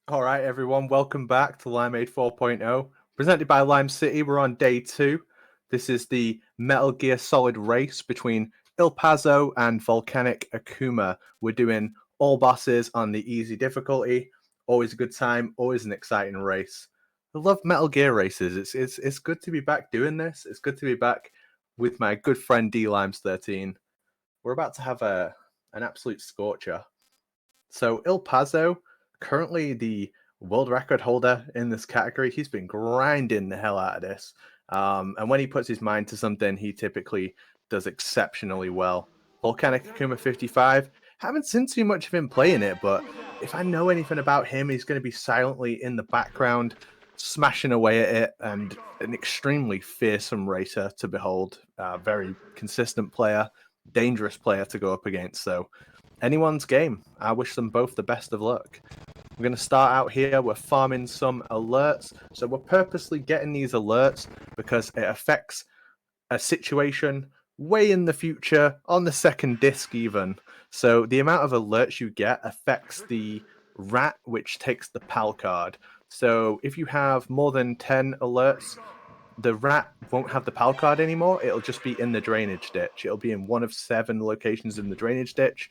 All right, everyone, welcome back to Limeade 4.0. Presented by Lime City, we're on day 2. This is the Metal Gear Solid race between Il Pazzo and Volcanic Akuma. We're doing all bosses on the easy difficulty. Always a good time, always an exciting race. I love Metal Gear races. It's good to be back doing this. It's good to be back with my good friend D Limes 13. We're about to have an absolute scorcher. So Il Pazzo, currently the world record holder in this category, he's been grinding the hell out of this. And when he puts his mind to something, he typically does exceptionally well. VolcanicAkuma55, haven't seen too much of him playing it, but if I know anything about him, he's going to be silently in the background, smashing away at it, and an extremely fearsome racer to behold. Very consistent player, dangerous player to go up against. So anyone's game. I wish them both the best of luck. We're going to start out here. We're farming some alerts. So we're purposely getting these alerts because it affects a situation way in the future, on the second disc even. So the amount of alerts you get affects the rat, which takes the PAL card. So if you have more than 10 alerts, the rat won't have the PAL card anymore. It'll just be in the drainage ditch. It'll be in one of 7 locations in the drainage ditch,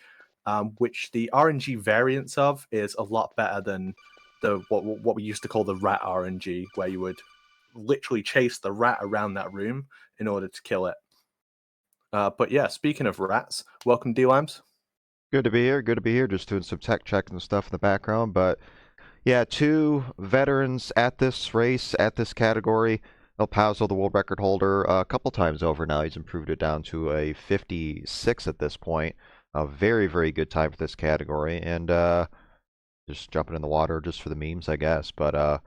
which the RNG variance of is a lot better than the what we used to call the rat RNG, where you would literally chase the rat around that room in order to kill it. But yeah, speaking of rats, welcome D-Limes. Good to be here. Good to be here. Just doing some tech checks and stuff in the background. But yeah, two veterans at this race, at this category. El Paso, the world record holder, a couple times over now. He's improved it down to a 56 at this point. A very, very good time for this category. And just jumping in the water just for the memes, I guess. But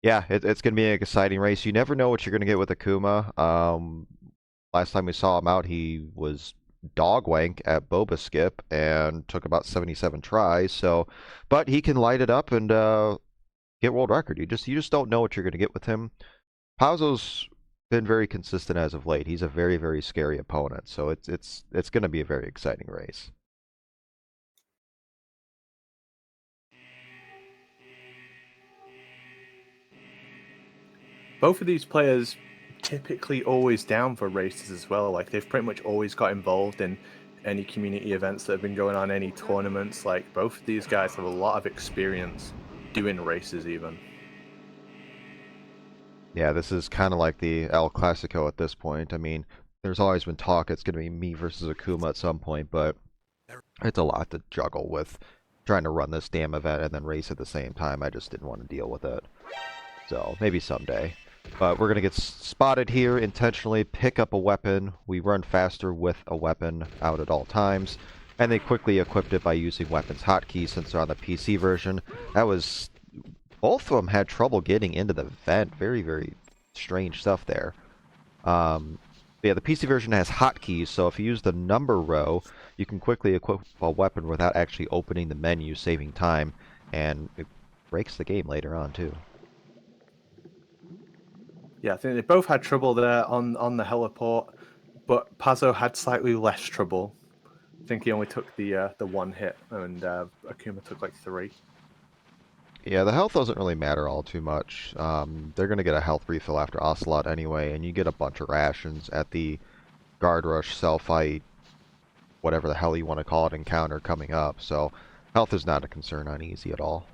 yeah, it's going to be an exciting race. You never know what you're going to get with Akuma. Last time we saw him out, he was dog wank at Boba Skip and took about 77 tries. So, but he can light it up and get world record. You just don't know what you're going to get with him. Pauzo's been very consistent as of late. He's a very, very scary opponent. So it's going to be a very exciting race. Both of these players typically always down for races as well. Like they've pretty much always got involved in any community events that have been going on, any tournaments. Like both of these guys have a lot of experience doing races even. Yeah, this is kind of like the El Clasico at this point. I mean, there's always been talk it's going to be me versus Akuma at some point, but it's a lot to juggle with trying to run this damn event and then race at the same time. I just didn't want to deal with it. So maybe someday. But we're going to get spotted here intentionally, pick up a weapon. We run faster with a weapon out at all times. And they quickly equipped it by using weapons hotkeys since they're on the PC version. That was... Both of them had trouble getting into the vent. Very, very strange stuff there. But yeah, the PC version has hotkeys, so if you use the number row, you can quickly equip a weapon without actually opening the menu, saving time. And it breaks the game later on, too. Yeah, I think they both had trouble there on the heliport, but Pazzo had slightly less trouble. I think he only took the one hit, and Akuma took like 3. Yeah, the health doesn't really matter all too much. They're going to get a health refill after Ocelot anyway, and you get a bunch of rations at the Guard Rush Cell Fight, whatever the hell you want to call it, encounter coming up. So health is not a concern on easy at all.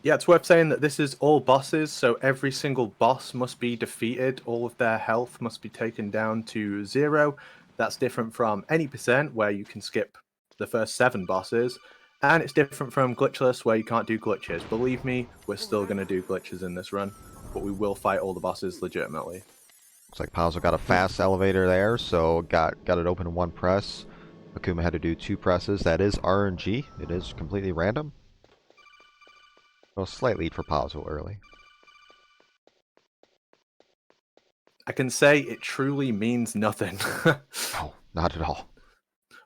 Yeah, it's worth saying that this is all bosses, so every single boss must be defeated. All of their health must be taken down to 0. That's different from any percent, where you can skip the first 7 bosses. And it's different from glitchless, where you can't do glitches. Believe me, we're still going to do glitches in this run, but we will fight all the bosses legitimately. Looks like Pazzo got a fast elevator there, so got it open in one press. Akuma had to do 2 presses. That is RNG. It is completely random. So slight lead for Pazzo early. I can say it truly means nothing. No, not at all.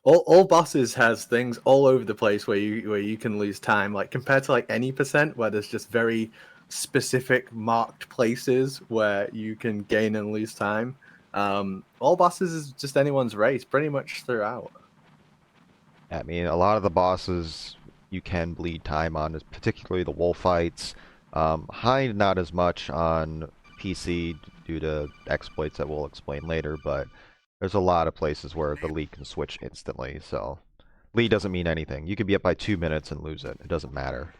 All bosses has things all over the place where you can lose time. Like compared to like any percent, where there's just very specific marked places where you can gain and lose time. All bosses is just anyone's race, pretty much throughout. I mean, a lot of the bosses you can bleed time on, particularly the wolf fights. High, not as much on PC due to exploits that we'll explain later, but there's a lot of places where the lead can switch instantly, so lead doesn't mean anything. You could be up by 2 minutes and lose it. It doesn't matter.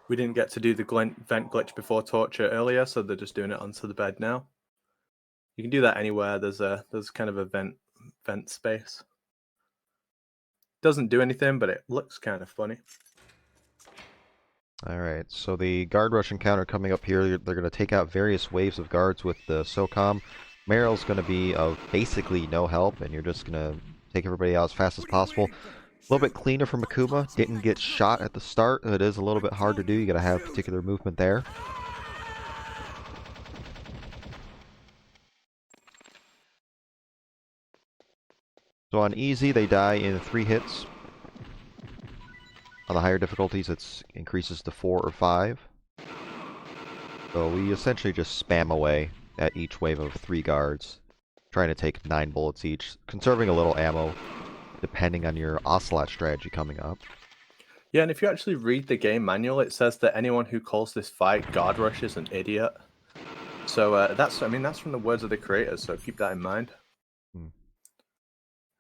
We didn't get to do the vent glitch before torture earlier, so they're just doing it onto the bed now. You can do that anywhere. There's kind of a vent space. Doesn't do anything, but it looks kind of funny. Alright, so the guard rush encounter coming up here, they're going to take out various waves of guards with the SOCOM. Meryl's going to be of basically no help, and you're just going to take everybody out as fast as possible. A little bit cleaner from Akuma. Didn't get shot at the start. It is a little bit hard to do. You got to have particular movement there. So on easy, they die in 3 hits. On the higher difficulties, it increases to 4 or 5. So we essentially just spam away at each wave of 3 guards, trying to take 9 bullets each, conserving a little ammo, depending on your Ocelot strategy coming up. Yeah, and if you actually read the game manual, it says that anyone who calls this fight guard rush is an idiot. So that's from the words of the creators, so keep that in mind.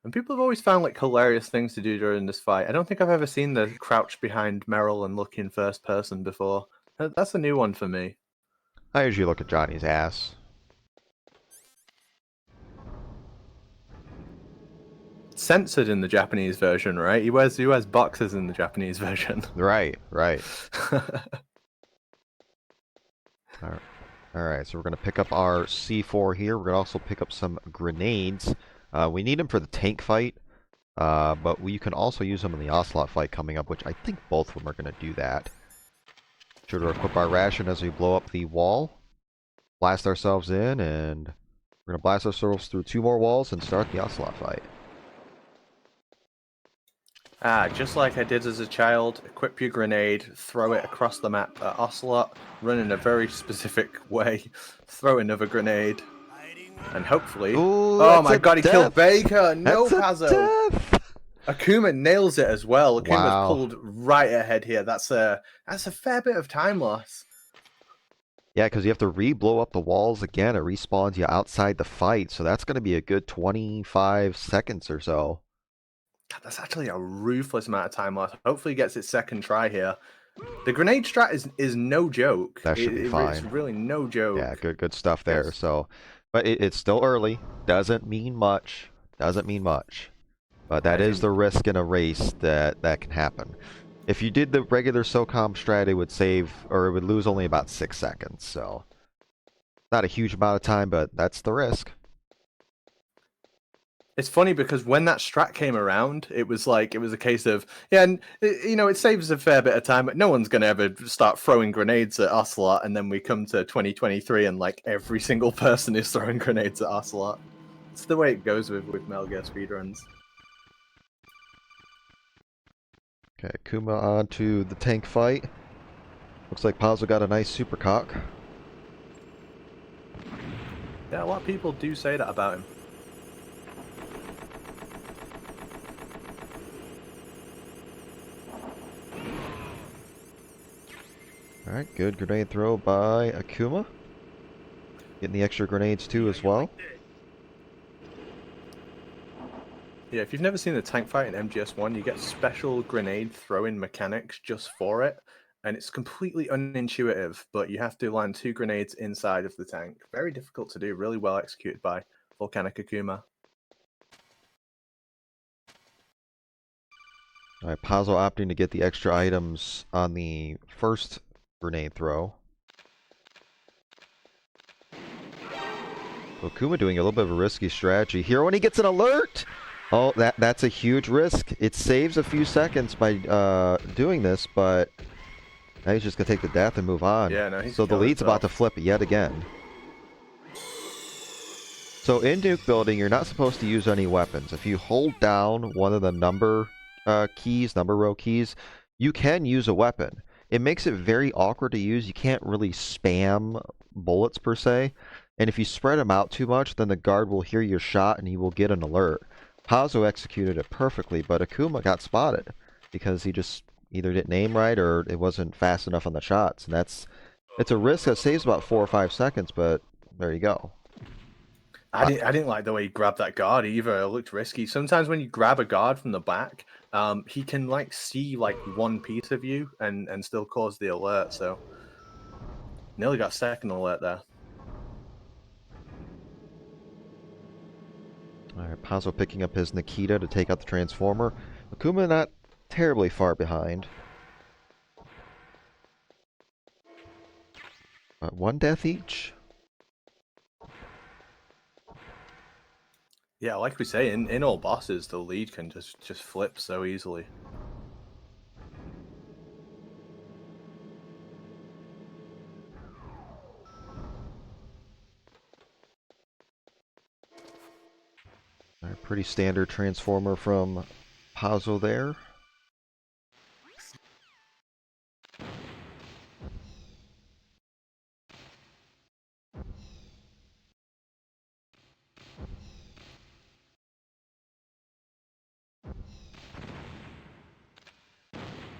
And people have always found like hilarious things to do during this fight. I don't think I've ever seen the crouch behind Meryl and look in first person before. That's a new one for me. I usually look at Johnny's ass. Censored in the Japanese version, right? He wears boxers in the Japanese version. Right. Alright, so we're going to pick up our C4 here. We're going to also pick up some grenades. We need them for the tank fight, but you can also use them in the Ocelot fight coming up, which I think both of them are going to do that. Sure to equip our ration as we blow up the wall, blast ourselves in, and we're going to blast ourselves through 2 more walls and start the Ocelot fight. Just like I did as a child, equip your grenade, throw it across the map at Ocelot, run in a very specific way, throw another grenade, and hopefully... Ooh, oh my god, he death. Killed Baker! No, That's Pazzo! Akuma nails it as well. Akuma's pulled right ahead here. That's a fair bit of time loss. Yeah, because you have to re-blow up the walls again. It respawns you outside the fight, so that's going to be a good 25 seconds or so. God, that's actually a ruthless amount of time loss. Hopefully he gets his second try here. The grenade strat is no joke. That should be fine. It's really no joke. Yeah, good stuff there. Yes. So, but it's still early. Doesn't mean much. But that is the risk in a race that can happen. If you did the regular SOCOM strat, it would save, or it would lose only about 6 seconds. So, not a huge amount of time, but that's the risk. It's funny because when that strat came around, it was a case of, yeah, and it saves a fair bit of time, but no one's going to ever start throwing grenades at Ocelot, and then we come to 2023 and like every single person is throwing grenades at Ocelot. It's the way it goes with Metal Gear speedruns. Okay, Akuma on to the tank fight. Looks like Pazzo got a nice supercock. Yeah, a lot of people do say that about him. Alright, good grenade throw by Akuma. Getting the extra grenades too as well. Yeah, if you've never seen the tank fight in MGS1, you get special grenade throwing mechanics just for it. And it's completely unintuitive, but you have to land 2 grenades inside of the tank. Very difficult to do, really well executed by VolcanicAkuma. Alright, Pazzo opting to get the extra items on the first grenade throw. Akuma doing a little bit of a risky strategy here when he gets an alert! Oh, that's a huge risk. It saves a few seconds by doing this, but now he's just going to take the death and move on. Yeah, no, so the lead's about to flip it yet again. So in Nuke Building, you're not supposed to use any weapons. If you hold down one of the number row keys, you can use a weapon. It makes it very awkward to use. You can't really spam bullets per se. And if you spread them out too much, then the guard will hear your shot and he will get an alert. Pazzo executed it perfectly, but Akuma got spotted because he just either didn't aim right or it wasn't fast enough on the shots. And it's a risk that saves about 4 or 5 seconds, but there you go. I didn't like the way he grabbed that guard either. It looked risky. Sometimes when you grab a guard from the back, he can like see like one piece of you and still cause the alert. So nearly got second alert there. Alright, Pazzo picking up his Nikita to take out the Transformer. Akuma not terribly far behind. One death each. Yeah, like we say, in all bosses, the lead can just flip so easily. Alright, pretty standard Transformer from Pazzo there.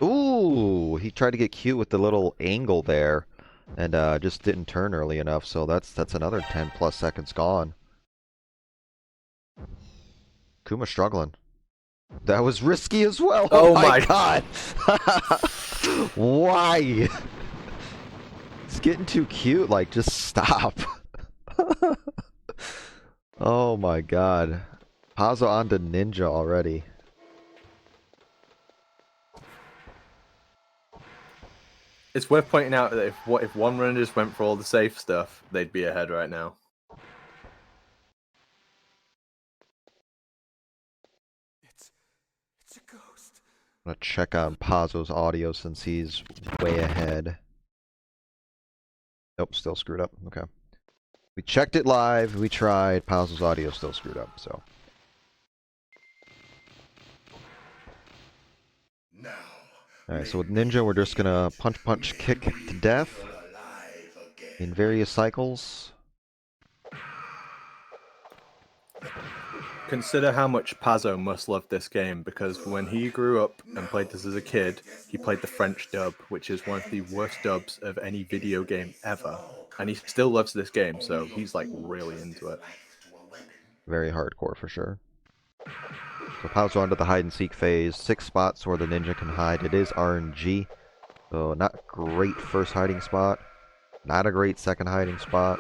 Ooh, he tried to get cute with the little angle there, and just didn't turn early enough. So that's another 10 plus seconds gone. Kuma struggling. That was risky as well. Oh my my god! Why? It's getting too cute. Like, just stop. Oh my god. Pazzo on to Ninja already. It's worth pointing out that if one runner just went for all the safe stuff, they'd be ahead right now. It's a ghost. I'm gonna check on Pazzo's audio since he's way ahead. Nope, still screwed up. Okay. We checked it live, we tried, Pazzo's audio still screwed up, so. Alright, so with Ninja, we're just gonna punch, punch, kick to death in various cycles. Consider how much Pazzo must love this game, because when he grew up and played this as a kid, he played the French dub, which is one of the worst dubs of any video game ever. And he still loves this game, so he's like really into it. Very hardcore for sure. So Pazzo onto the hide and seek phase. 6 spots where the ninja can hide. It is RNG. So not great first hiding spot. Not a great second hiding spot.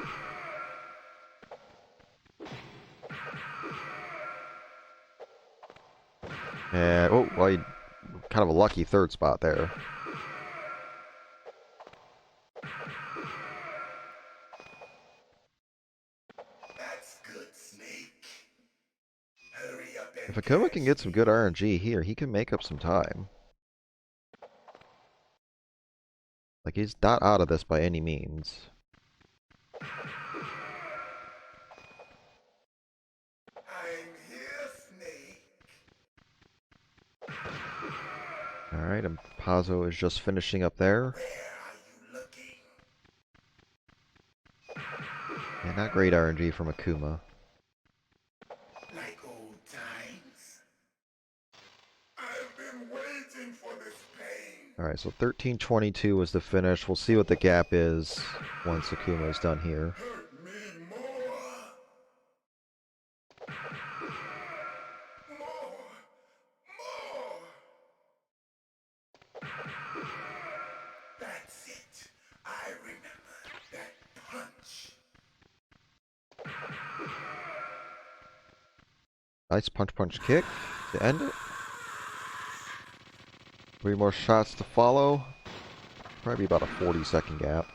And, oh, well, kind of a lucky third spot there. If Akuma can get some good RNG here, he can make up some time. Like, he's not out of this by any means. Alright, and Pazzo is just finishing up there. Yeah, not great RNG from Akuma. Like old times. I've been waiting for this pain. Alright, so 13:22 was the finish. We'll see what the gap is once Akuma is done here. Hurt me more. More. That's it. I remember that punch. Nice punch punch kick to end it. 3 more shots to follow. Probably about a 40-second gap.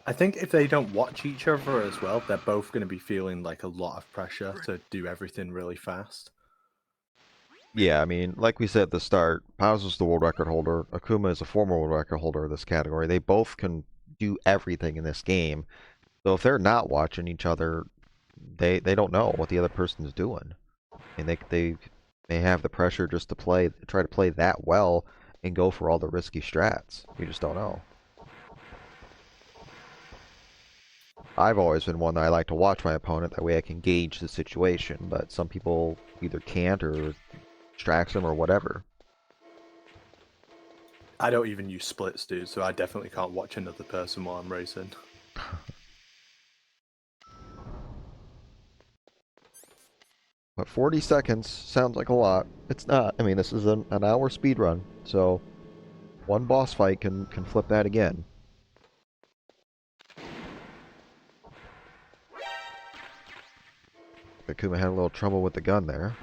I think if they don't watch each other as well, they're both going to be feeling like a lot of pressure to do everything really fast. Yeah, I mean, like we said at the start, Pazzo's the world record holder. Akuma is a former world record holder of this category. They both can do everything in this game. So if they're not watching each other, they don't know what the other person's doing. And they have the pressure just to try to play that well and go for all the risky strats. We just don't know. I've always been one that I like to watch my opponent, that way I can gauge the situation, but some people either can't or distracts them or whatever. I don't even use splits, dude, so I definitely can't watch another person while I'm racing. But 40 seconds sounds like a lot. It's not. I mean, this is an hour speed run, so one boss fight can flip that again. Akuma had a little trouble with the gun there.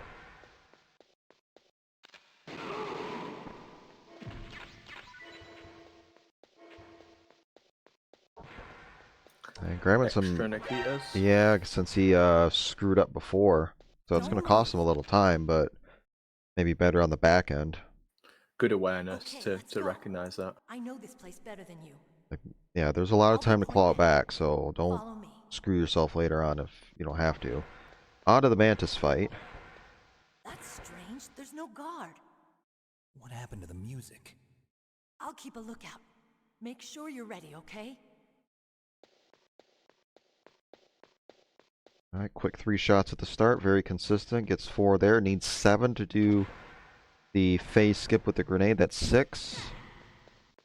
And grabbing Extra some, Nikitas. yeah, since he screwed up before, so it's going to cost him a little time, but maybe better on the back end. Good awareness Okay, to recognize that. I know this place better than you. Yeah, there's a lot of time to claw it back, so don't Follow me. screw yourself later on if you don't have to. On to the Mantis fight. That's strange. There's no guard. What happened to the music? I'll keep a lookout. Make sure you're ready, okay? Alright, quick 3 shots at the start, very consistent, gets 4 there, needs 7 to do the phase skip with the grenade, that's 6.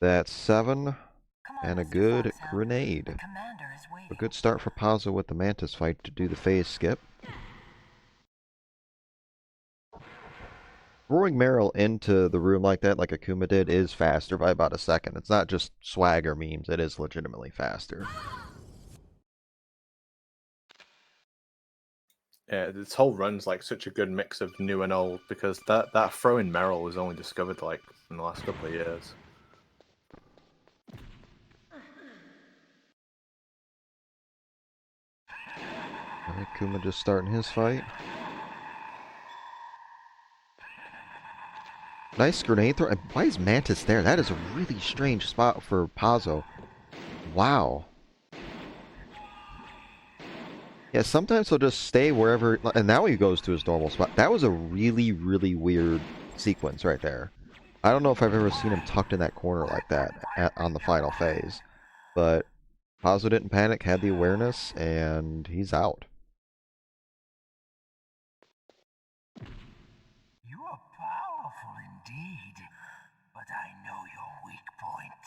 That's 7, and a good grenade. A good start for Pazzo with the Mantis fight to do the phase skip. Throwing Meryl into the room like that, like Akuma did, is faster by about a second. It's not just swagger memes, it is legitimately faster. Yeah, this whole run's like such a good mix of new and old, because that throw in Meryl was only discovered like in the last couple of years. Alright, Akuma just starting his fight. Nice grenade throw. And why is Mantis there? That is a really strange spot for Pazzo. Wow. Yeah, sometimes he'll just stay wherever, and now he goes to his normal spot. That was a really, really weird sequence right there. I don't know if I've ever seen him tucked in that corner like that on the final phase. But Pazzo didn't panic, had the awareness, and he's out. You are powerful indeed, but I know your weak point.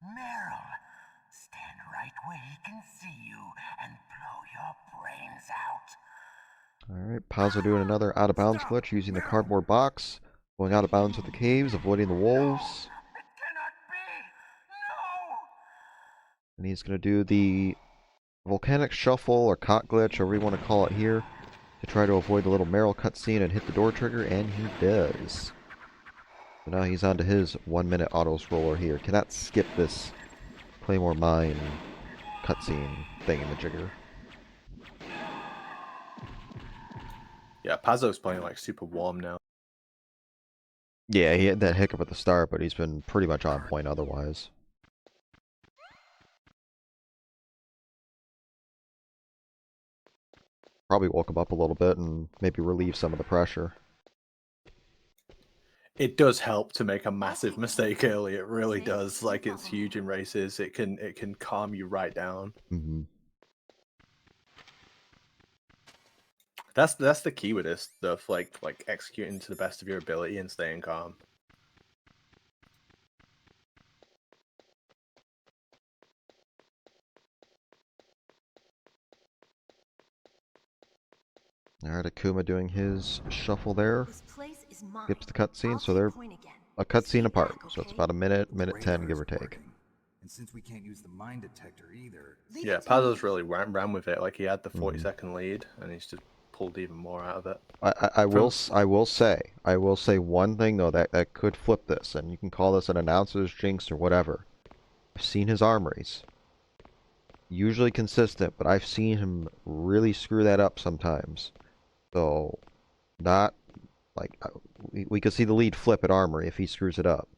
Meryl, stand right where he can see you and blow your brains out. Alright, Pazzo doing another out-of-bounds glitch using the cardboard box. Going out of bounds with the caves, avoiding the wolves. It cannot be! No! And he's going to do the volcanic shuffle or cock glitch, however you want to call it here, to try to avoid the little Meryl cutscene and hit the door trigger, and he does. So now he's on to his 1 minute auto scroller here. Cannot skip this Claymore Mine cutscene thingamajigger. Yeah, Pazzo's playing like super warm now. Yeah, he had that hiccup at the start, but he's been pretty much on point otherwise. Probably woke him up a little bit and maybe relieve some of the pressure. It does help to make a massive mistake early. It really does. Like, it's huge in races. It can calm you right down. Mm-hmm. That's the key with this stuff. Like executing to the best of your ability and staying calm. Alright, Akuma doing his shuffle there. This place is mine. Skips the cutscene, I'll so they're keep point again. a cutscene apart. Back, So it's okay? about a minute, minute Radar 10, give or is take. working. And since we can't use the mine detector either, Leave Yeah, it to me. Pazzo's really ran with it. Like, he had the 40-second Mhm. lead, and he's just pulled even more out of it. I will say one thing though that could flip this, and you can call this an announcer's jinx or whatever. I've seen his armories. Usually consistent, but I've seen him really screw that up sometimes. So, not like we could see the lead flip at armory if he screws it up.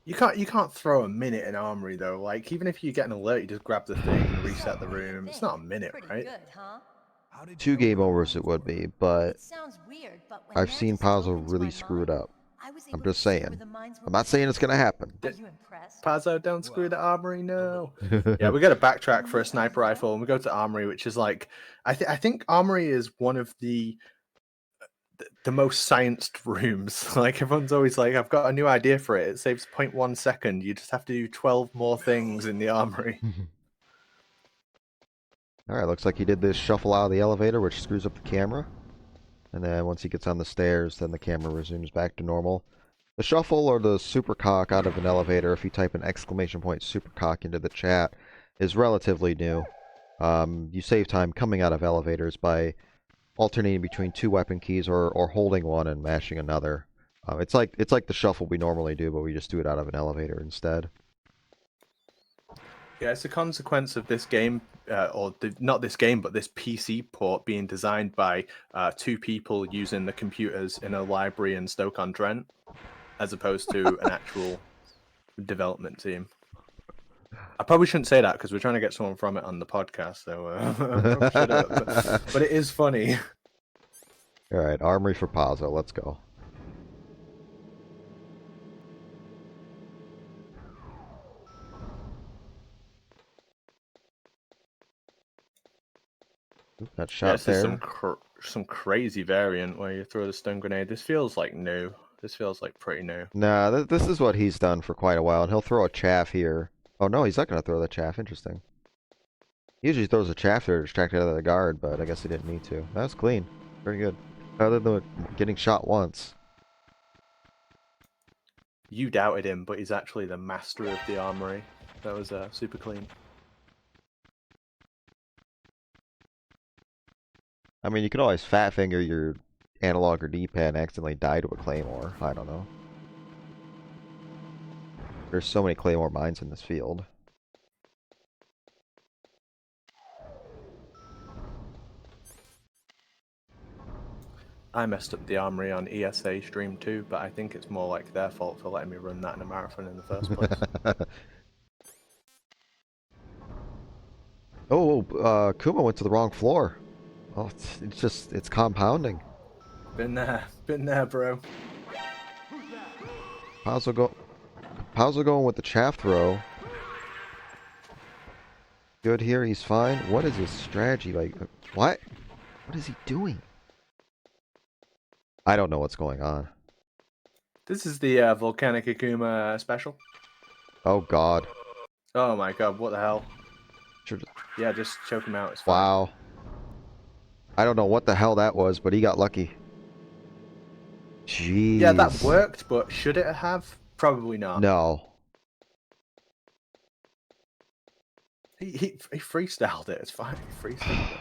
You can't throw a minute in armory though. Like, even if you get an alert, you just grab the thing and reset the room. It's not a minute, Pretty right? good, huh? how did you 2 know game where the overs it mines would were? be, but It sounds weird, but when I've seen Mantis drove Pazzo into really my screw it mind, up. I was I'm able just to see saying. where the mines were I'm not saying it's going to happen. Are you impressed? Pazzo, don't screw the armory, no. Yeah, Yeah, we got to backtrack for a sniper rifle, and we go to armory, which is like, I think armory is one of the most scienced rooms. Like everyone's always like, I've got a new idea for it. It saves 0.1 second. You just have to do 12 more things in the armory. Alright, looks like he did this shuffle out of the elevator, which screws up the camera. And then once he gets on the stairs, then the camera resumes back to normal. The shuffle or the supercock out of an elevator, if you type an exclamation point supercock into the chat, is relatively new. You save time coming out of elevators by alternating between two weapon keys or holding one and mashing another. It's like the shuffle we normally do, but we just do it out of an elevator instead. Yeah, it's a consequence of this game, not this game, but this PC port being designed by two people using the computers in a library in Stoke-on-Trent, as opposed to an actual development team. I probably shouldn't say that because we're trying to get someone from it on the podcast, so probably shut up. But it is funny. Alright, armory for Pazzo, let's go. Oop, that shot This is there. some crazy variant where you throw the stun grenade. This feels like new. This feels like pretty new. Nah, this is what he's done for quite a while, and he'll throw a chaff here. Oh no, he's not going to throw the chaff. Interesting. He usually throws a chaff there to distract out of the guard, but I guess he didn't need to. That was clean. Very good. Other than getting shot once. You doubted him, but he's actually the master of the armory. That was super clean. I mean, you could always fat finger your analog or D-pad and accidentally die to a claymore. I don't know. There's so many claymore mines in this field. I messed up the armory on ESA stream too, but I think it's more like their fault for letting me run that in a marathon in the first place. Oh, Kuma went to the wrong floor. Oh, it's compounding. Been there, bro. Pazzo going with the chaff throw. Good here, he's fine. What is his strategy? Like, what? What is he doing? I don't know what's going on. This is the VolcanicAkuma special. Oh god. Oh my god, what the hell? Sure. Yeah, just choke him out, it's fine. Wow. I don't know what the hell that was, but he got lucky. Jeez. Yeah, that worked, but should it have? Probably not. No. He freestyled it, it's fine. He freestyled it.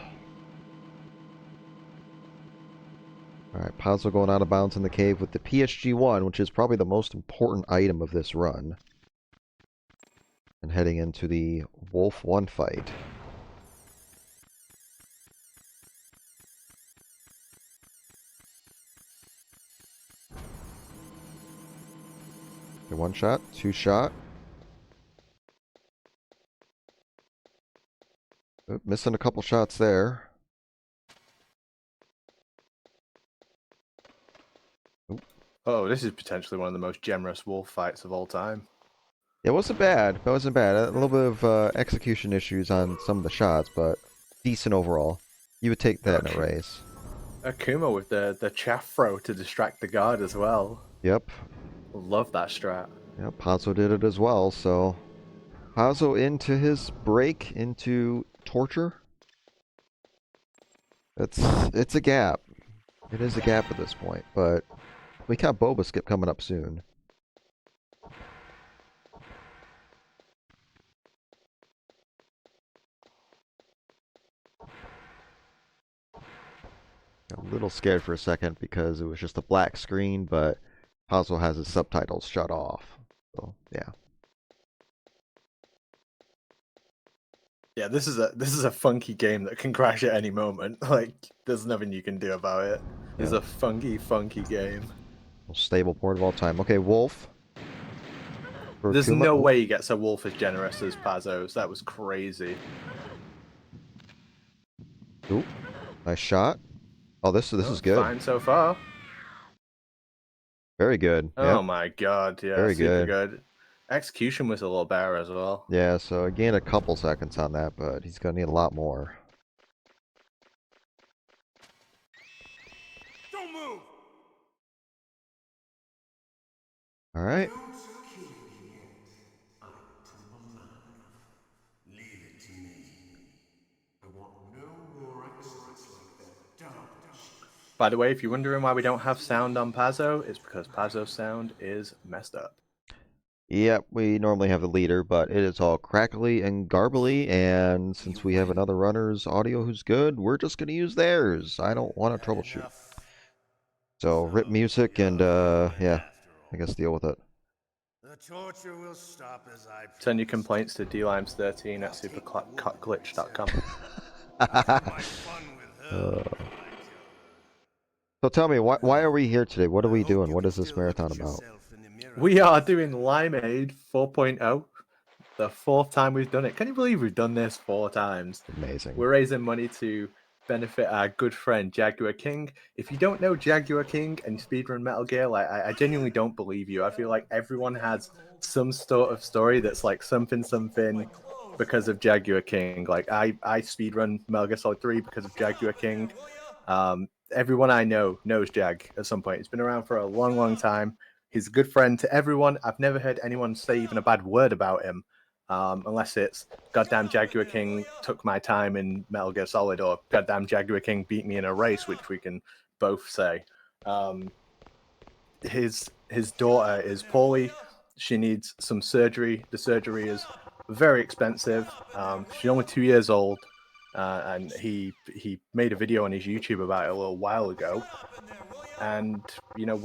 Alright, Pazzo going out of bounds in the cave with the PSG-1, which is probably the most important item of this run. And heading into the Wolf 1 fight. Okay, one shot, two shot. Oop, missing a couple shots there. Oop. Oh, this is potentially one of the most generous wolf fights of all time. It wasn't bad. It wasn't bad. A little bit of execution issues on some of the shots, but decent overall. You would take that in a race. Akuma with the chaff throw to distract the guard as well. Yep. Love that strat. Yep, Pazzo did it as well, so... Pazzo into his break, into torture. It's a gap. It is a gap at this point, but we got Boba Skip coming up soon. A little scared for a second because it was just a black screen, but Pazzo has his subtitles shut off. So, yeah. Yeah, this is a funky game that can crash at any moment. Like, there's nothing you can do about it. It's a funky game. Most stable port of all time. Okay, Wolf. There's no way he gets a wolf as generous as Pazzo's. That was crazy. Ooh, nice shot. Oh, this is good. Fine so far. Very good. Oh Yep. my god, yeah, Very super good. good. Execution was a little better as well. Yeah, so I gained a couple seconds on that, but he's gonna need a lot more. Don't move! Alright. Don't kill me yet. I come alive. Leave it to me. I want no more accidents like that double shift. By the way, if you're wondering why we don't have sound on Pazzo, it's because Pazzo's sound is messed up. Yep, we normally have the leader, but it is all crackly and garbly, and since we have another runner's audio who's good, we're just gonna use theirs. I don't want to troubleshoot. So rip music and yeah, I guess deal with it. The torture will stop as I Send your complaints to dlimes13 at superglitch.com. my fun with her. So tell me, why are we here today? What are we doing? What is this marathon about? We are doing Limeade 4.0. The 4th time we've done it. Can you believe we've done this 4 times? Amazing. We're raising money to benefit our good friend Jaguar King. If you don't know Jaguar King and speedrun Metal Gear, like I genuinely don't believe you. I feel like everyone has some sort of story that's like something because of Jaguar King. Like I speedrun Metal Gear Solid 3 because of Jaguar King. Everyone I know knows Jag at some point. He's been around for a long time. He's a good friend to everyone. I've never heard anyone say even a bad word about him. Unless it's goddamn Jaguar King took my time in Metal Gear Solid, or goddamn Jaguar King beat me in a race, which we can both say. His daughter is poorly. She needs some surgery. The surgery is very expensive. She's only 2 years old, and he made a video on his YouTube about it a little while ago. And you know,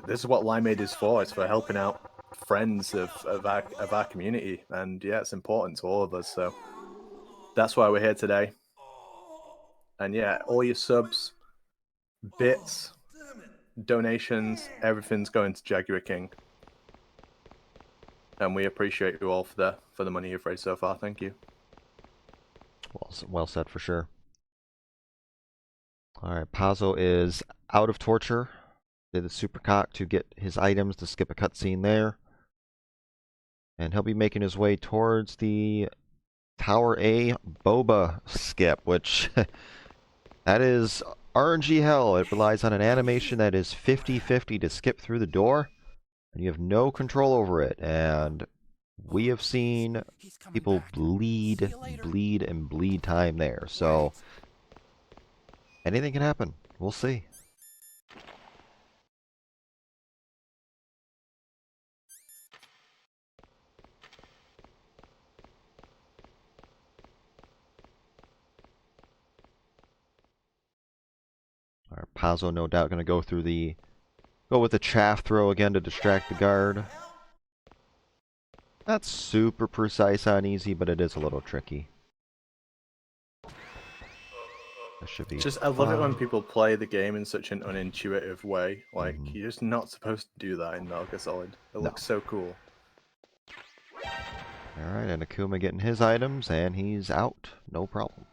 this is what Limeade is for. It's for helping out friends of our community, and yeah, it's important to all of us. So that's why we're here today. And yeah, all your subs, bits, donations, everything's going to Jaguar King, and we appreciate you all for the money you've raised so far. Thank you. Well said for sure. All right, Pazzo is out of torture. Did the supercock to get his items to skip a cutscene there. And he'll be making his way towards the Tower A Boba skip, which that is RNG hell. It relies on an animation that is 50-50 to skip through the door, and you have no control over it. And we have seen people bleed time there. So anything can happen. We'll see. Our Pazzo, no doubt, going to go with the chaff throw again to distract the guard. Not super precise on easy, but it is a little tricky. That should be I love it when people play the game in such an unintuitive way. Like, you're just not supposed to do that in Metal Gear Solid. It looks so cool. Alright, and Akuma getting his items, and he's out. No problem.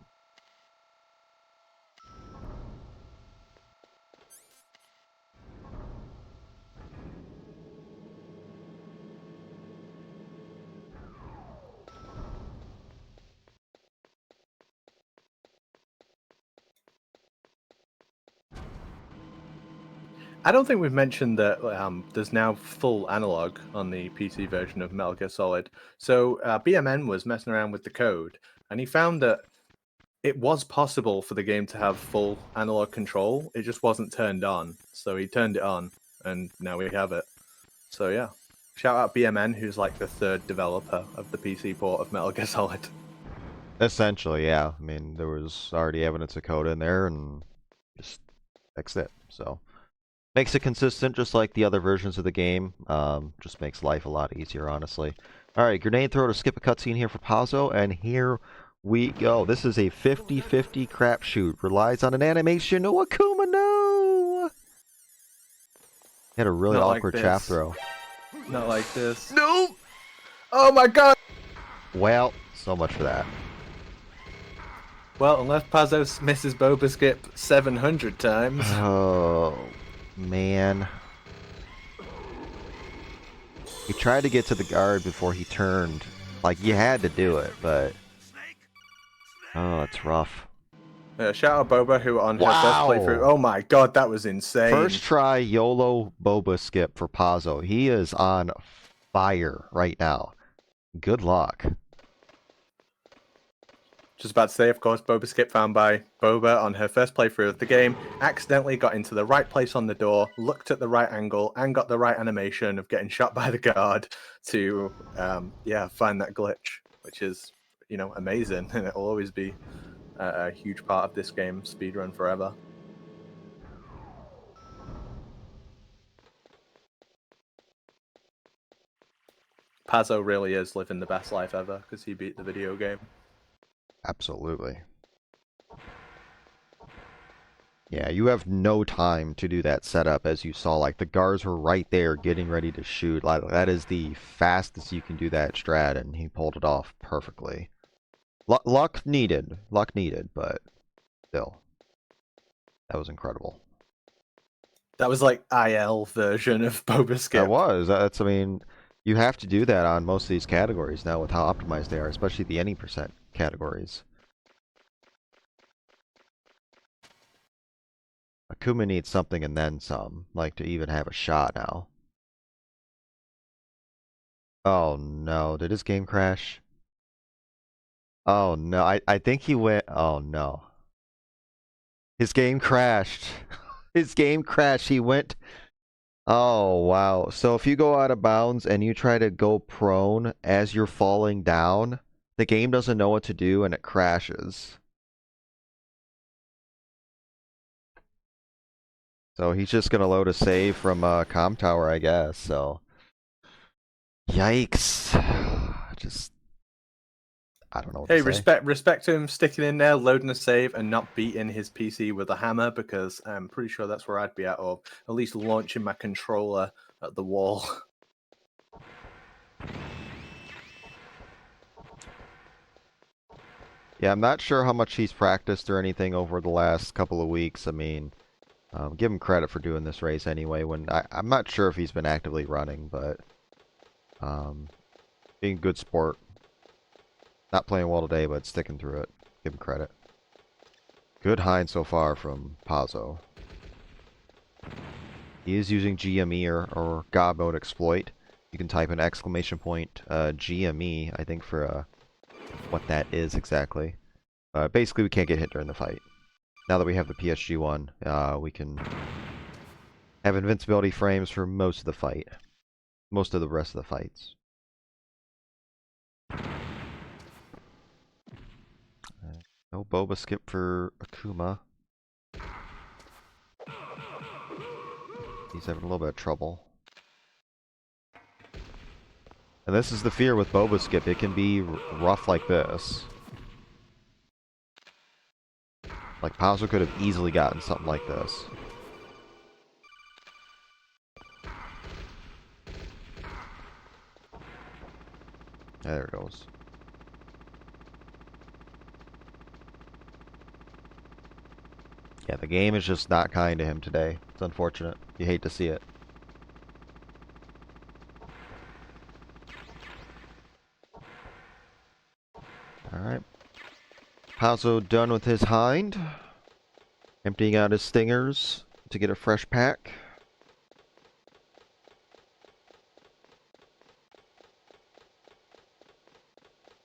I don't think we've mentioned that there's now full analog on the PC version of Metal Gear Solid. So BMN was messing around with the code, and he found that it was possible for the game to have full analog control. It just wasn't turned on. So he turned it on, and now we have it. So yeah, shout out BMN, who's like the 3rd developer of the PC port of Metal Gear Solid. Essentially, yeah. I mean, there was already evidence of code in there, and just fixed it. So makes it consistent, just like the other versions of the game. Just makes life a lot easier, honestly. Alright, grenade throw to skip a cutscene here for Pazzo, and here we go. This is a 50-50 crapshoot. Relies on an animation. Oh, Akuma, no! He had a really awkward chaff throw. Not like this. No! Oh my god! Well, so much for that. Well, unless Pazzo misses Boba Skip 700 times. Oh, Man. He tried to get to the guard before he turned. Like, you had to do it, but... Oh, it's rough. Shout out Boba, who on her first Wow! playthrough. Oh my god, that was insane. First try YOLO Boba skip for Pazzo. He is on fire right now. Good luck. Just about to say, of course, Boba skip found by Boba on her first playthrough of the game. Accidentally got into the right place on the door, looked at the right angle, and got the right animation of getting shot by the guard to, find that glitch, which is, amazing. And it'll always be a huge part of this game, speedrun forever. Pazzo really is living the best life ever because he beat the video game. Absolutely. Yeah, you have no time to do that setup, as you saw. Like, the guards were right there getting ready to shoot. Like, that is the fastest you can do that strat, and he pulled it off perfectly. Luck needed, but still. That was incredible. That was like IL version of Boba skip. That was. I mean, you have to do that on most of these categories now with how optimized they are, especially the any percent categories. Akuma needs something and then some, like to even have a shot now. Oh no, did his game crash? Oh no, I think he went, oh no. His game crashed. His game crashed, he went, oh wow. So if you go out of bounds and you try to go prone as you're falling down, the game doesn't know what to do and it crashes. So he's just gonna load a save from Com Tower, I guess, so. Yikes. Just, I don't know what Hey, to say. respect to him sticking in there, loading a save, and not beating his PC with a hammer, because I'm pretty sure that's where I'd be at, or at least launching my controller at the wall. Yeah, I'm not sure how much he's practiced or anything over the last couple of weeks. I mean, give him credit for doing this race anyway. When I'm not sure if he's been actively running, but being a good sport. Not playing well today, but sticking through it. Give him credit. Good hind so far from Pazzo. He is using GME or God Mode Exploit. You can type an exclamation point GME, I think, for what that is exactly. Basically, we can't get hit during the fight. Now that we have the PSG one, we can have invincibility frames for most of the fight. Most of the rest of the fights. No Boba skip for Akuma. He's having a little bit of trouble. And this is the fear with Boba skip. It can be rough like this. Like, Pazzo could have easily gotten something like this. There it goes. Yeah, the game is just not kind to him today. It's unfortunate. You hate to see it. Alright. Pazzo done with his hind. Emptying out his stingers to get a fresh pack.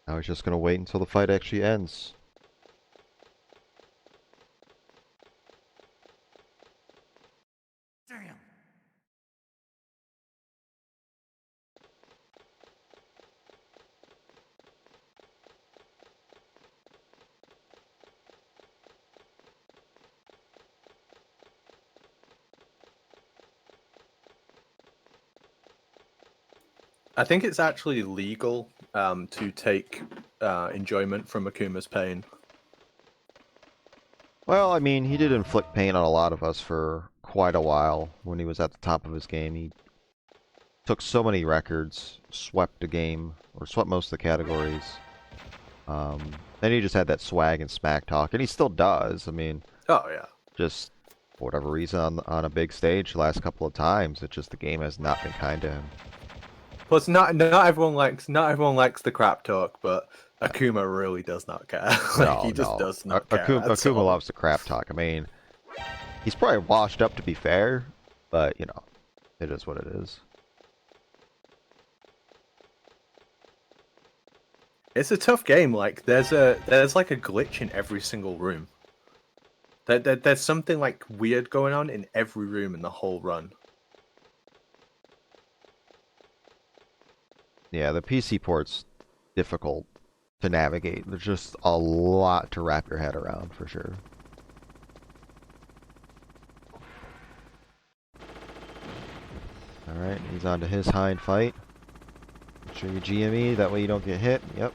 Now he's just going to wait until the fight actually ends. Damn. I think it's actually legal to take enjoyment from Akuma's pain. Well, I mean, he did inflict pain on a lot of us for quite a while when he was at the top of his game. He took so many records, swept the game, or swept most of the categories. Then he just had that swag and smack talk, and he still does. I mean, Oh, yeah. just For whatever reason, on a big stage, the last couple of times, it's just the game has not been kind to him. Plus, not everyone likes the crap talk, but Akuma really does not care. Like, he just does not care at Akuma all. loves the crap talk. I mean, he's probably washed up to be fair, but you know, it is what it is. It's a tough game. Like, there's like a glitch in every single room. There's something like weird going on in every room in the whole run. Yeah, the PC port's difficult to navigate. There's just a lot to wrap your head around, for sure. Alright, he's on to his hind fight. Make sure you GME, that way you don't get hit. Yep.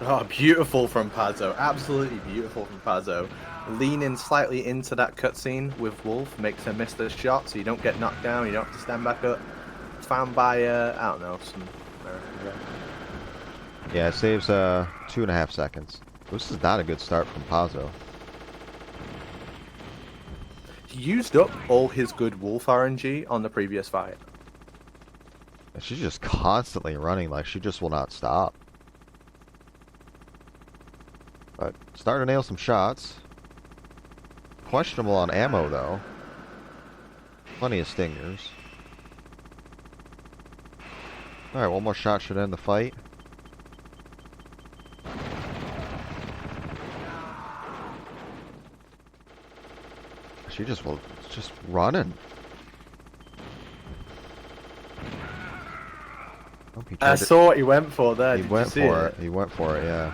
Oh, beautiful from Pazzo. Absolutely beautiful from Pazzo. Leaning slightly into that cutscene with Wolf makes her miss the shot, so you don't get knocked down, you don't have to stand back up. Found by, I don't know, some American guy. Yeah, it saves 2.5 seconds. This is not a good start from Pazzo. He used up all his good Wolf RNG on the previous fight. She's just constantly running, like she just will not stop. But starting to nail some shots. Questionable on ammo, though. Plenty of stingers. Alright, one more shot should end the fight. She just running. Oh, I saw what he went for there. He Did went you see for it? it. He went for it, yeah.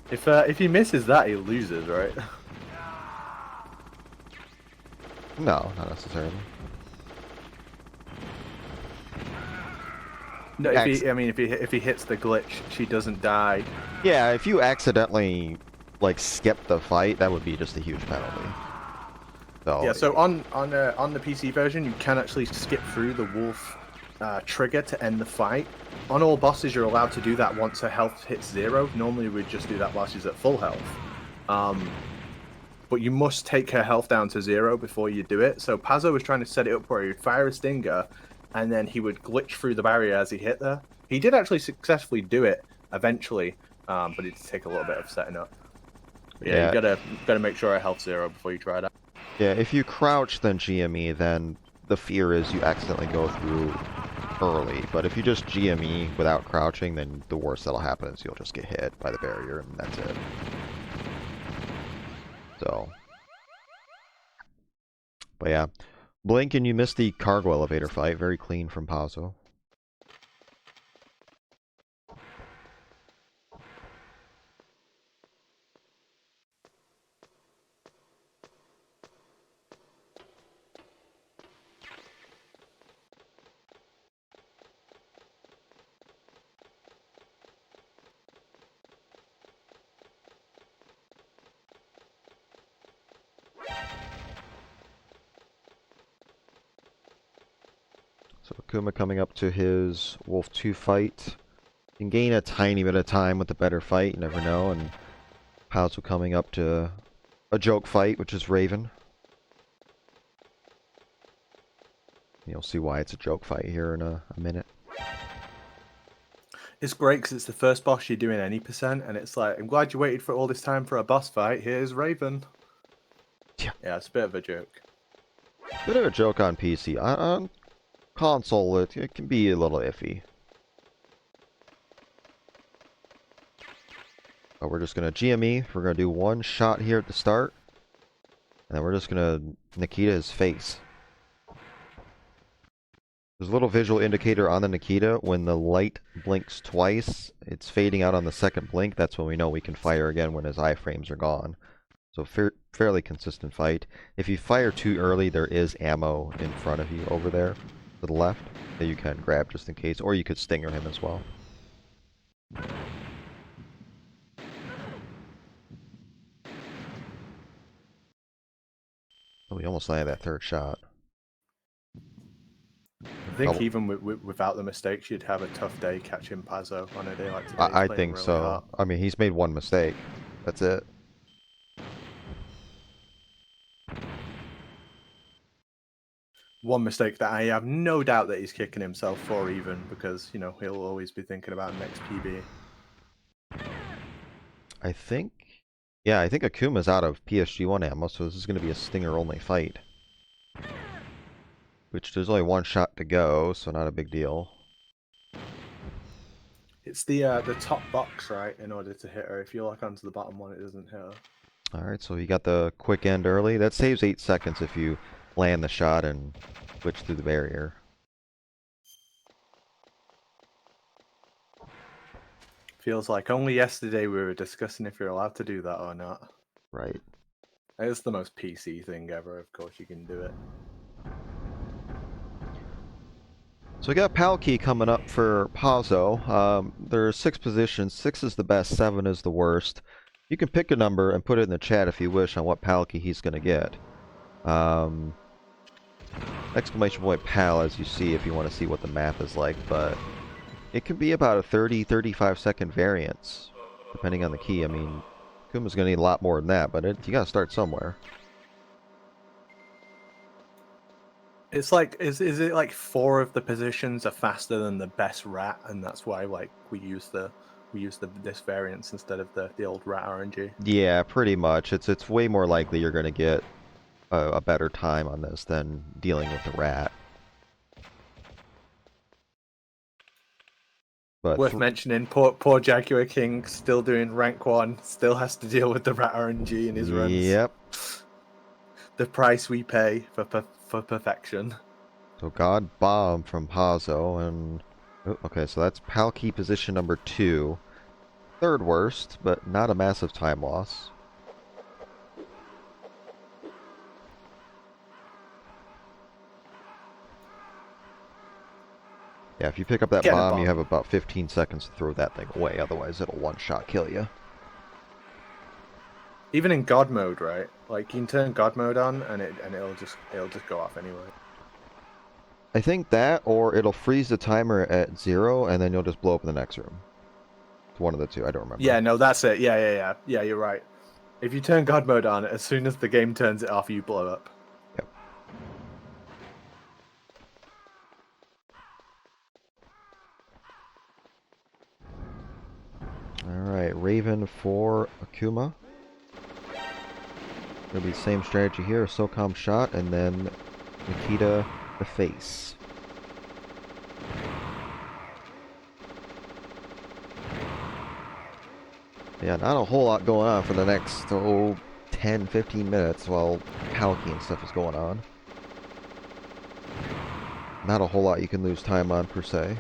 If he misses that, he loses, right? No, not necessarily. No, if he hits the glitch, she doesn't die. Yeah, if you accidentally like skip the fight, that would be just a huge penalty. So Yeah, so on the PC version, you can actually skip through the wolf trigger to end the fight. On all bosses, you're allowed to do that once her health hits 0. Normally, we'd just do that while she's at full health. But you must take her health down to 0 before you do it. So Pazzo was trying to set it up where he would fire a stinger, and then he would glitch through the barrier as he hit her. He did actually successfully do it eventually, but it did take a little bit of setting up. But yeah, you gotta make sure her health's 0 before you try that. yeah, if you crouch then GME, then the fear is you accidentally go through early. But if you just GME without crouching, then the worst that'll happen is you'll just get hit by the barrier, and that's it. So, but yeah, blink and you miss the cargo elevator fight. Very clean from Pazzo. So Akuma coming up to his Wolf 2 fight. You can gain a tiny bit of time with the better fight, you never know. And Pazzo coming up to a joke fight, which is Raven. You'll see why it's a joke fight here in a minute. It's great because it's the first boss you're doing any percent, and it's like, I'm glad you waited for all this time for a boss fight. Here's Raven. Yeah, it's a bit of a joke. Bit of a joke on PC. On console, it can be a little iffy. But we're just going to GME. We're going to do one shot here at the start. And then we're just going to Nikita his face. There's a little visual indicator on the Nikita. When the light blinks twice, it's fading out on the second blink. That's when we know we can fire again when his iframes are gone. So fairly consistent fight. If you fire too early, there is ammo in front of you over there to the left that you can grab just in case. Or you could stinger him as well. Oh, we almost landed that third shot. I think even without the mistakes, you'd have a tough day catching Pazzo on a day like today. I think really so. hard. I mean, he's made one mistake. That's it. one mistake that I have no doubt that he's kicking himself for, even because you know he'll always be thinking about next PB. I think, yeah, I think Akuma's out of PSG-1 ammo, so this is going to be a stinger-only fight. Which there's only one shot to go, so not a big deal. It's the top box, right? In order to hit her, if you lock onto the bottom one, it doesn't hit her. Alright, so you got the quick end early. That saves 8 seconds if you land the shot and switch through the barrier. Feels like only yesterday we were discussing if you're allowed to do that or not. Right. It's the most PC thing ever. Of course, you can do it. So we got Palki coming up for Pazzo. There are 6 positions. 6 is the best, 7 is the worst. You can pick a number and put it in the chat if you wish on what Palki he's going to get. Exclamation point PAL, as you see, if you want to see what the map is like, but it can be about a 30-35 second variance, depending on the key. I mean, Kuma's going to need a lot more than that, but you got to start somewhere. It's like, is it like 4 of the positions are faster than the best rat, and that's why like we use this variance instead of the old rat RNG. Yeah, pretty much. It's way more likely you're going to get a better time on this than dealing with the rat. But Worth mentioning, poor Jaguar King still doing rank 1, still has to deal with the rat RNG in his runs. Yep. The price we pay for perfection. So God Bomb from Pazzo, and oh, okay, so that's Palki position number 2. Third worst, but not a massive time loss. Yeah, if you pick up that bomb, you have about 15 seconds to throw that thing away, otherwise it'll one-shot kill you. Even in God mode, right? Like you can turn God mode on, and it'll just go off anyway. I think that, or it'll freeze the timer at 0, and then you'll just blow up in the next room. It's one of the two, I don't remember. Yeah, no, that's it. Yeah, you're right. If you turn God mode on, as soon as the game turns it off, you blow up. Yep. Alright, Raven for Akuma. It'll be the same strategy here, a SOCOM shot, and then Nikita the face. Yeah, not a whole lot going on for the next, 10-15 minutes while Palki and stuff is going on. Not a whole lot you can lose time on, per se.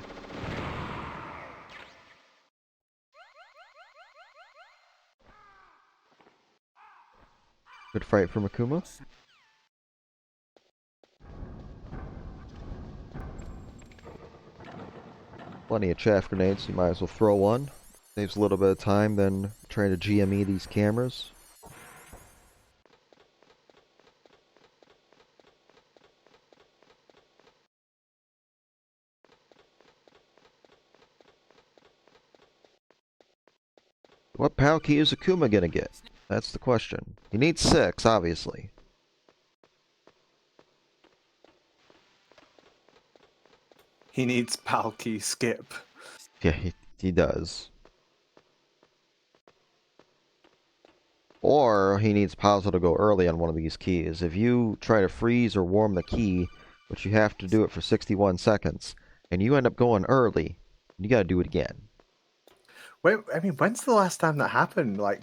Good fight from Akuma. Plenty of chaff grenades, so you might as well throw one. Saves a little bit of time than trying to GME these cameras. What POW key is Akuma gonna get? That's the question. He needs 6, obviously. He needs Palki skip. Yeah, he does. Or he needs Puzzle to go early on one of these keys. If you try to freeze or warm the key, but you have to do it for 61 seconds, and you end up going early, you gotta do it again. Wait, I mean, when's the last time that happened? Like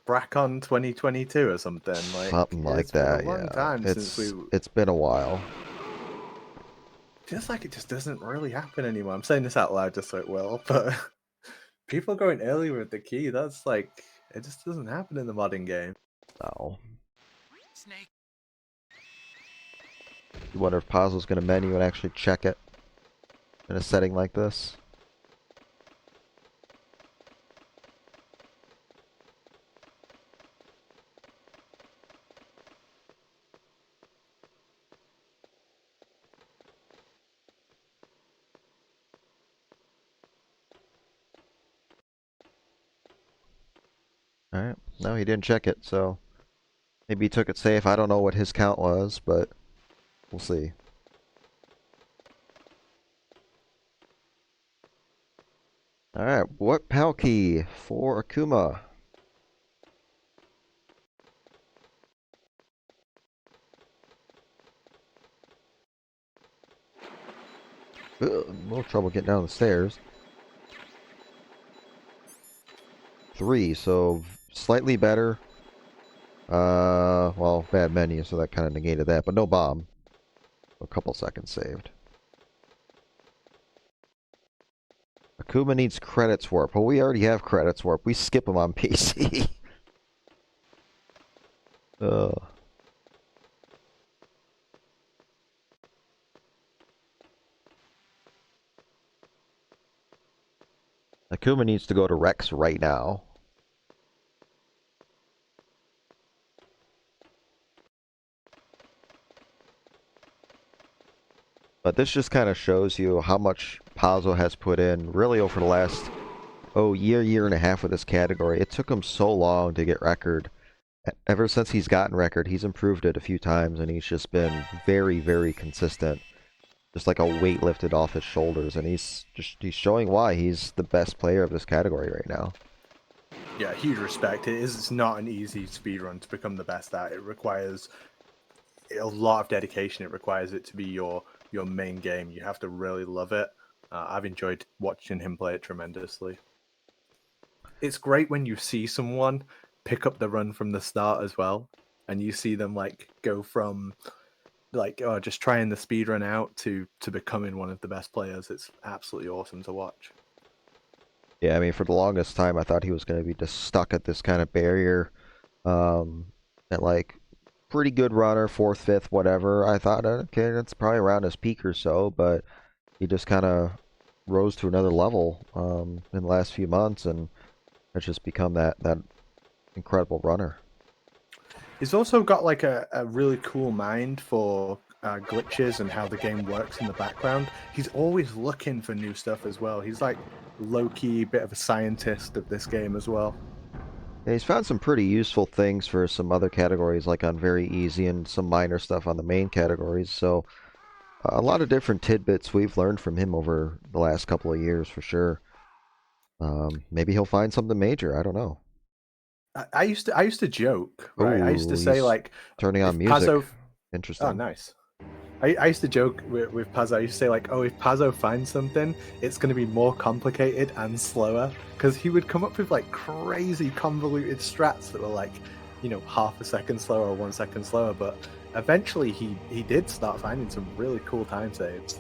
Bracon 2022 or something? Like Something like it's that, been a long yeah. time since It's been a while. Feels like it just doesn't really happen anymore. I'm saying this out loud just so it will, but people going early with the key, that's like, it just doesn't happen in the modding game. No. You wonder if Puzzle's gonna menu and actually check it in a setting like this. Alright, no, he didn't check it, so maybe he took it safe. I don't know what his count was, but we'll see. Alright, what PAL key for Akuma? Ugh, a little trouble getting down the stairs. 3, so slightly better. Well, bad menu, so that kind of negated that, but no bomb. A couple seconds saved. Akuma needs credits warp. Well, we already have credits warp. We skip them on PC. Akuma needs to go to Rex right now. But this just kind of shows you how much Pazzo has put in, really over the last, year and a half with this category. It took him so long to get record. Ever since he's gotten record, he's improved it a few times, and he's just been very, very consistent. Just like a weight lifted off his shoulders, and he's showing why he's the best player of this category right now. Yeah, huge respect. It's not an easy speedrun to become the best at. It requires a lot of dedication. It requires it to be your main game. You have to really love it. I've enjoyed watching him play it tremendously. It's great when you see someone pick up the run from the start as well, and you see them like go from like just trying the speedrun out to becoming one of the best players. It's absolutely awesome to watch. Yeah, I mean, for the longest time, I thought he was going to be just stuck at this kind of barrier, at like pretty good runner, 4th, 5th, whatever. I thought, okay, that's probably around his peak or so, but he just kind of rose to another level in the last few months, and has just become that incredible runner. He's also got like a really cool mind for glitches and how the game works in the background. He's always looking for new stuff as well. He's like low-key bit of a scientist of this game as well. Yeah, he's found some pretty useful things for some other categories, like on very easy, and some minor stuff on the main categories. So a lot of different tidbits we've learned from him over the last couple of years, for sure. Maybe he'll find something major. I don't know. I used to joke, right? Ooh, I used to say he's like turning on if music. Pazzo... Interesting. Oh, nice. I used to joke with Pazzo. I used to say like, oh, if Pazzo finds something, it's going to be more complicated and slower, because he would come up with like crazy convoluted strats that were like, you know, half a second slower or 1 second slower. But eventually, he did start finding some really cool time saves.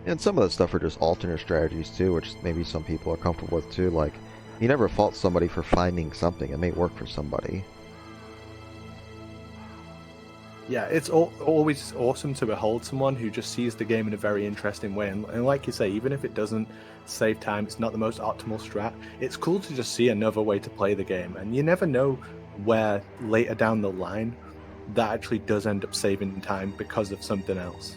And some of the stuff are just alternate strategies too, which maybe some people are comfortable with too. Like, you never fault somebody for finding something. It may work for somebody. Yeah, it's always awesome to behold someone who just sees the game in a very interesting way. And like you say, even if it doesn't save time, it's not the most optimal strat, it's cool to just see another way to play the game. And you never know where later down the line that actually does end up saving time because of something else.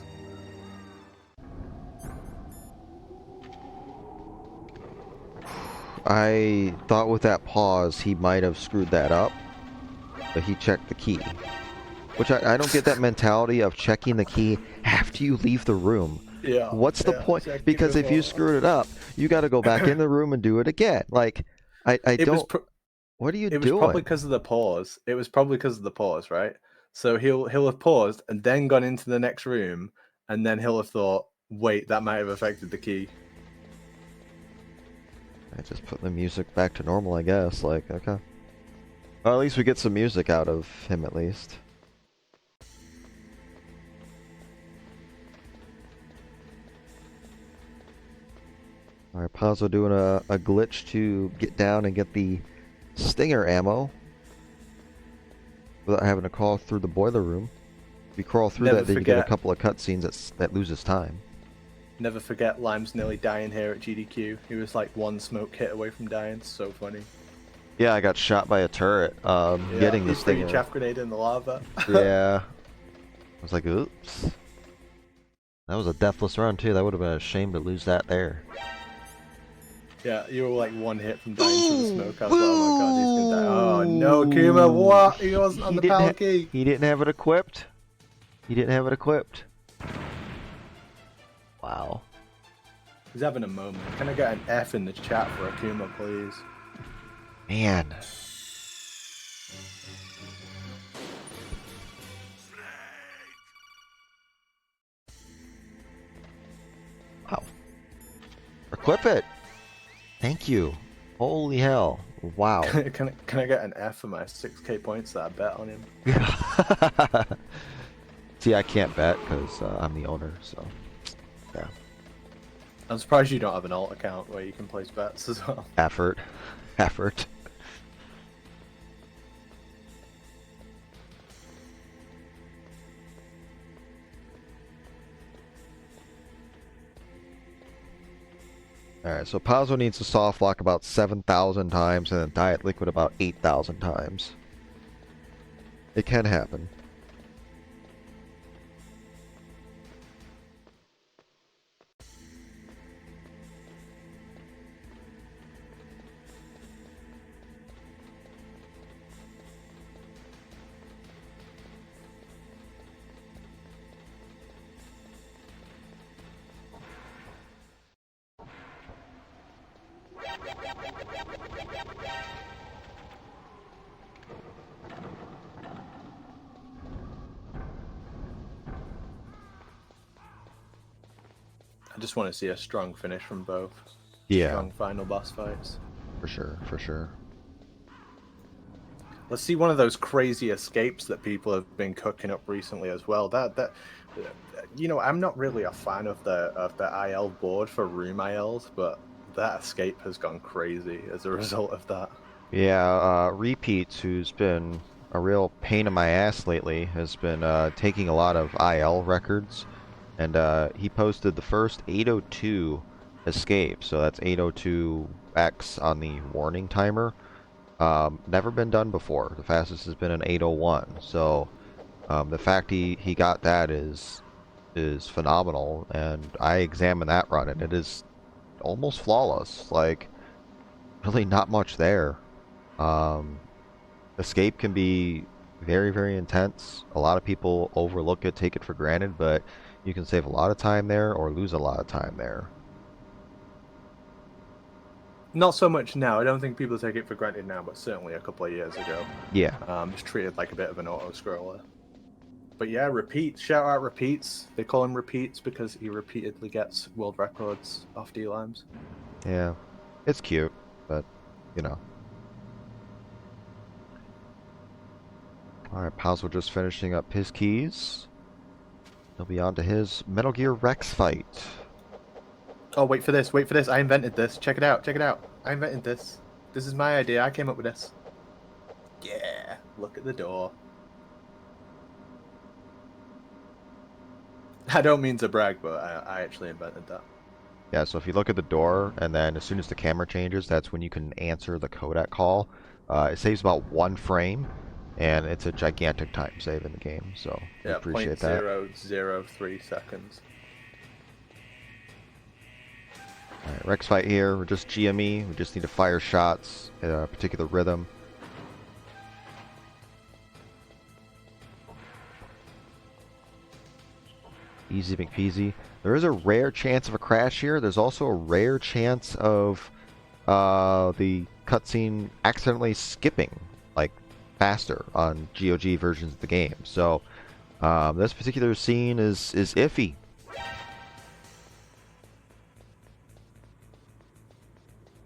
I thought with that pause he might have screwed that up, but he checked the key. Which I don't get that mentality of checking the key after you leave the room. Yeah. What's the point? Because if you screwed it up, you got to go back in the room and do it again. Like, I don't... What are you doing? It was probably because of the pause. It was probably because of the pause, right? So he'll have paused and then gone into the next room, and then he'll have thought, wait, that might have affected the key. I just put the music back to normal, I guess. Like, okay. Well, at least we get some music out of him, at least. Alright, Pazzo doing a glitch to get down and get the stinger ammo without having to crawl through the boiler room. If you crawl through that, then you get a couple of cutscenes that loses time. Never forget Lime's nearly dying here at GDQ. He was like one smoke hit away from dying. So funny. Yeah, I got shot by a turret getting the stinger. Chaff grenade in the lava. Yeah. I was like, oops. That was a deathless run, too. That would have been a shame to lose that there. Yeah, you were like one hit from dying to the smoke. I was like, oh my god, he's gonna die. Oh no, Akuma, what? He wasn't on the PAL key. He didn't have it equipped. He didn't have it equipped. Wow. He's having a moment. Can I get an F in the chat for Akuma, please? Man. Wow. Equip it. Thank you. Holy hell. Wow. Can I get an F for my 6k points that I bet on him? See, I can't bet because I'm the owner, so yeah. I'm surprised you don't have an alt account where you can place bets as well. Effort. Effort. Alright, so Pazzo needs to soft lock about 7,000 times and then Diet Liquid about 8,000 times. It can happen. I just want to see a strong finish from both. Yeah. Strong final boss fights. For sure, for sure. Let's see one of those crazy escapes that people have been cooking up recently as well. You know, I'm not really a fan of the IL board for room ILs, but that escape has gone crazy as a result of that. Yeah, Repeats, who's been a real pain in my ass lately, has been taking a lot of IL records, and he posted the first 802 escape, so that's 802X on the warning timer. Never been done before. The fastest has been an 801, so the fact he got that is phenomenal, and I examined that run, and it is almost flawless. Like, really not much there. Escape can be very, very intense. A lot of people overlook it, take it for granted, but you can save a lot of time there or lose a lot of time there. Not so much now. I don't think people take it for granted now, but certainly a couple of years ago. Yeah. It's treated like a bit of an auto-scroller. But yeah, Repeats. Shout out Repeats. They call him Repeats because he repeatedly gets world records off D-Limes. Yeah. It's cute, but, you know. Alright, Pazzo just finishing up his keys. He'll be on to his Metal Gear Rex fight. Oh, wait for this. Wait for this. I invented this. Check it out. Check it out. I invented this. This is my idea. I came up with this. Yeah. Look at the door. I don't mean to brag, but I actually invented that. Yeah, so if you look at the door, and then as soon as the camera changes, that's when you can answer the codec call. It saves about 1 frame, and it's a gigantic time save in the game, so we Yeah, appreciate that. 0.003 seconds. Alright, Rex fight here. We're just GME. We just need to fire shots at a particular rhythm. Easy McPeasy. There is a rare chance of a crash here. There's also a rare chance of the cutscene accidentally skipping, like, faster on GOG versions of the game. So this particular scene is iffy.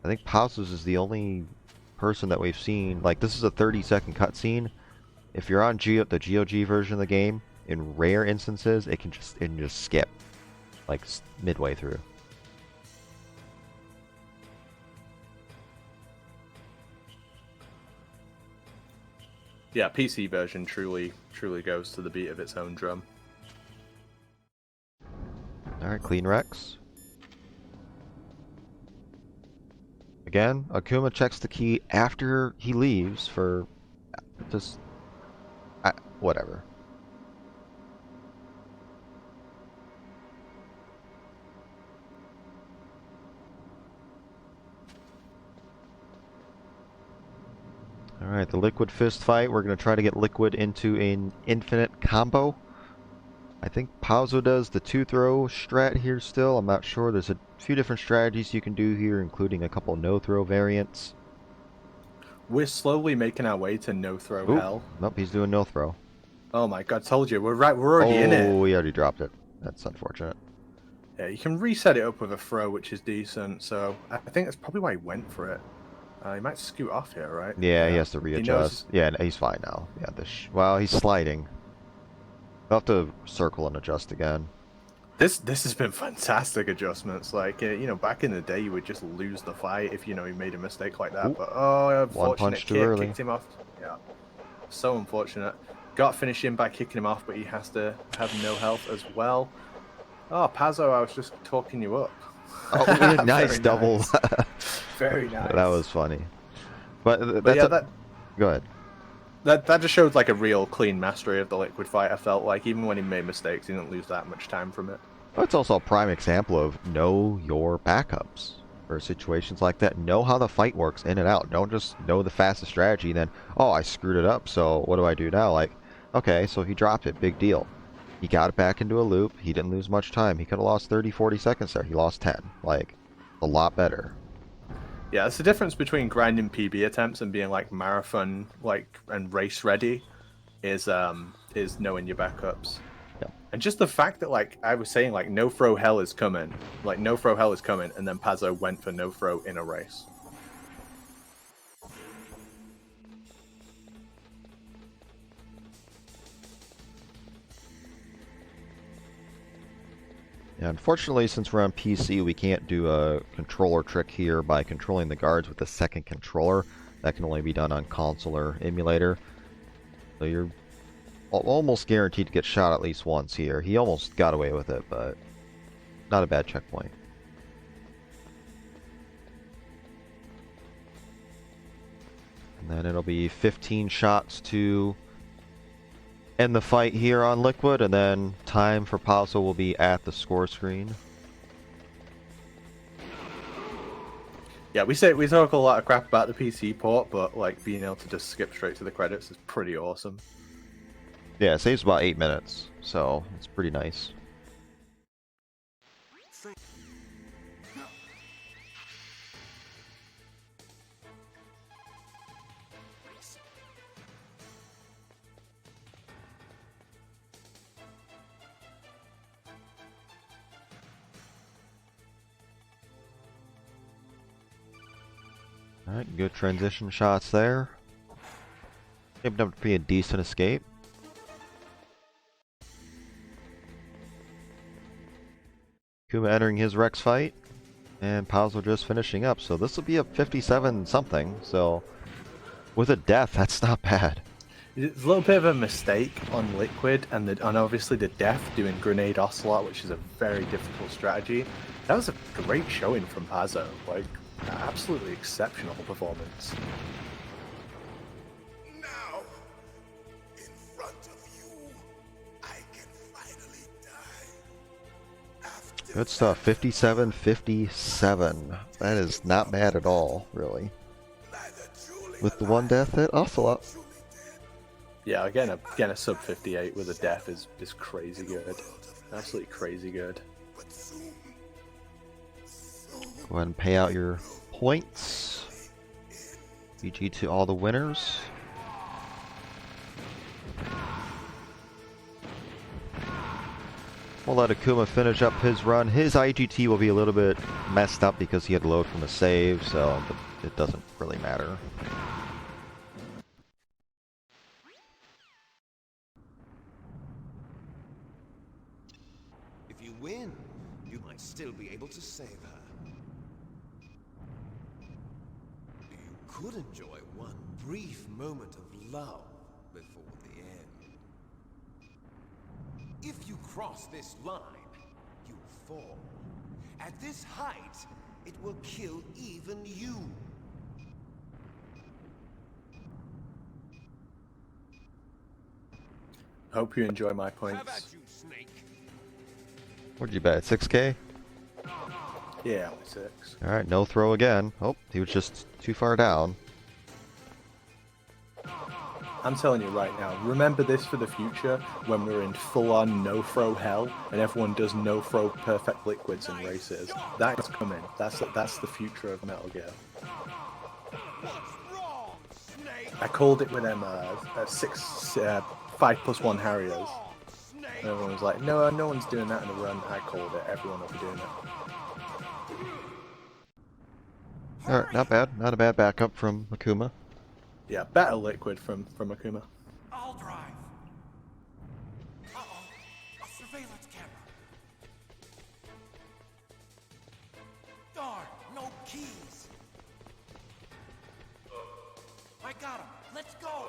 I think Pazzo's is the only person that we've seen. Like, this is a 30-second cutscene. If you're on the GOG version of the game, in rare instances, it can just skip, like, midway through. Yeah, PC version truly goes to the beat of its own drum. Alright, clean Rex. Again, Akuma checks the key after he leaves for just whatever. Alright, the Liquid Fist fight. We're going to try to get Liquid into an infinite combo. I think Pazzo does the 2-throw strat here still. I'm not sure. There's a few different strategies you can do here, including a couple no-throw variants. We're slowly making our way to no-throw Ooh, hell. nope, he's doing no-throw. Oh my god, told you. We're already in it. Oh, he already dropped it. That's unfortunate. Yeah, you can reset it up with a throw, which is decent, so I think that's probably why he went for it. He might scoot off here, right? Yeah, he has to He knows... readjust. Yeah, he's fine now. Yeah, well, he's sliding. He'll have to circle and adjust again. This has been fantastic adjustments. Like, you know, back in the day, you would just lose the fight if, you know, you made a mistake like that. Ooh. But, oh, One unfortunate punch too kick, early. kicked him off. Yeah, so unfortunate. Got to finish him by kicking him off, but he has to have no health as well. Oh, Pazzo, I was just talking you up. Oh, nice Very double. nice. Very nice. That was funny. But But that's yeah, Go ahead. that just showed like a real clean mastery of the liquid fight. I felt like even when he made mistakes, he didn't lose that much time from it. Well, it's also a prime example of know your backups for situations like that. Know how the fight works in and out. Don't just know the fastest strategy and then, oh, I screwed it up, so what do I do now? Like, okay, so he dropped it, big deal. He got it back into a loop. He didn't lose much time. He could have lost 30, 40 seconds there. He lost 10. Like, a lot better. Yeah, it's the difference between grinding PB attempts and being like marathon, like, and race ready, is knowing your backups. Yeah. And just the fact that, like I was saying, like no throw hell is coming, and then Pazzo went for no throw in a race. Yeah, unfortunately, since we're on PC, we can't do a controller trick here by controlling the guards with the second controller. That can only be done on console or emulator. So you're almost guaranteed to get shot at least once here. He almost got away with it, but not a bad checkpoint. And then it'll be 15 shots to end the fight here on Liquid, and then time for Pazzo will be at the score screen. Yeah, we talk a lot of crap about the PC port, but like being able to just skip straight to the credits is pretty awesome. Yeah, it saves about 8 minutes, so it's pretty nice. Alright, good transition shots there. Shaped up to be a decent escape. Kuma entering his Rex fight, and Pazzo just finishing up. So this will be a 57 something, so with a death, that's not bad. It's a little bit of a mistake on Liquid, and obviously the death doing Grenade Ocelot, which is a very difficult strategy. That was a great showing from Pazzo. Like, absolutely exceptional performance. Now, in front of you, I can finally die. After Good stuff. 57, 57. That is not bad at all, really. With the one death hit, Ocelot. Yeah, again a sub 58 with a death is crazy good. Absolutely crazy good. Go ahead and pay out your points. GG to all the winners. We'll let Akuma finish up his run. His IGT will be a little bit messed up because he had to load from a save, so it doesn't really matter. If you win, you might still be able to save her. You could enjoy one brief moment of love before the end. If you cross this line, you fall. At this height, it will kill even you. Hope you enjoy my How about points. you, Snake? What'd you bet? 6K? Yeah, only 6. Alright, no throw again. Oh, he was just too far down. I'm telling you right now, remember this for the future when we're in full-on no-throw hell and everyone does no-throw perfect liquids in races. That is coming. That's the future of Metal Gear. I called it with them 5+1 Harriers. And everyone was like, no one's doing that in a run. I called it. Everyone will be doing it. Alright, not bad. Not a bad backup from Akuma. Yeah, better liquid from Akuma. I'll drive. Uh-oh. A surveillance camera. Darn, no keys. I got him. Let's go.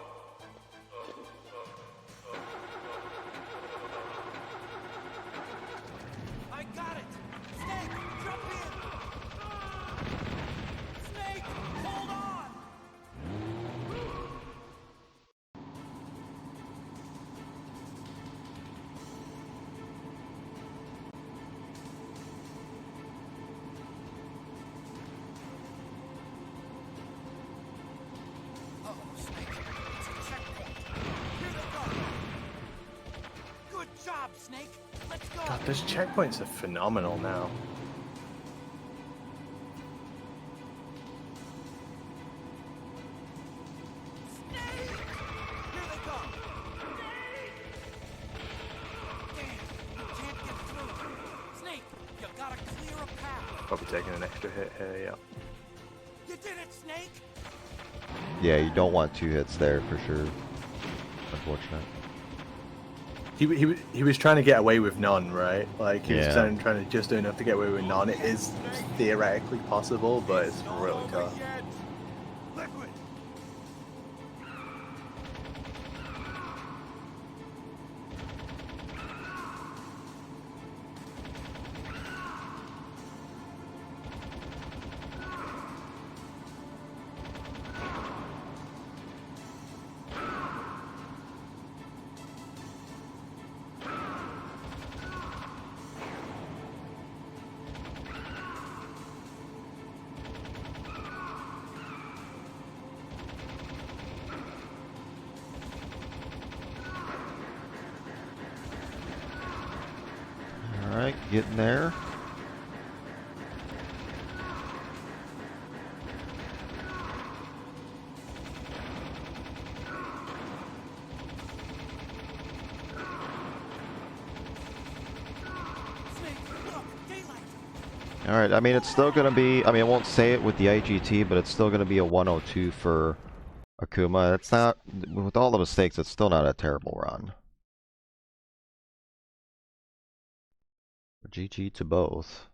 I got it. Snake, jump in. Snake, hold on. Uh-oh, Snake. It's a checkpoint. Here they come. Good job, Snake. Let's go. God, those checkpoints are phenomenal now. Snake! Here they come. Damn, you can't get through. Snake, you gotta clear a path. Probably taking an extra hit here, yeah. You did it, Snake! Yeah, you don't want 2 hits there for sure. Unfortunate. He was trying to get away with none, right? Like, he was Yeah. trying to just do enough to get away with none. It is theoretically possible, but it's really tough. Liquid! Alright, getting there. Snake, look, daylight! Alright, I mean, it's still going to be... I mean, I won't say it with the IGT, but it's still going to be a 102 for Akuma. It's not... With all the mistakes, it's still not a terrible run. GG to both.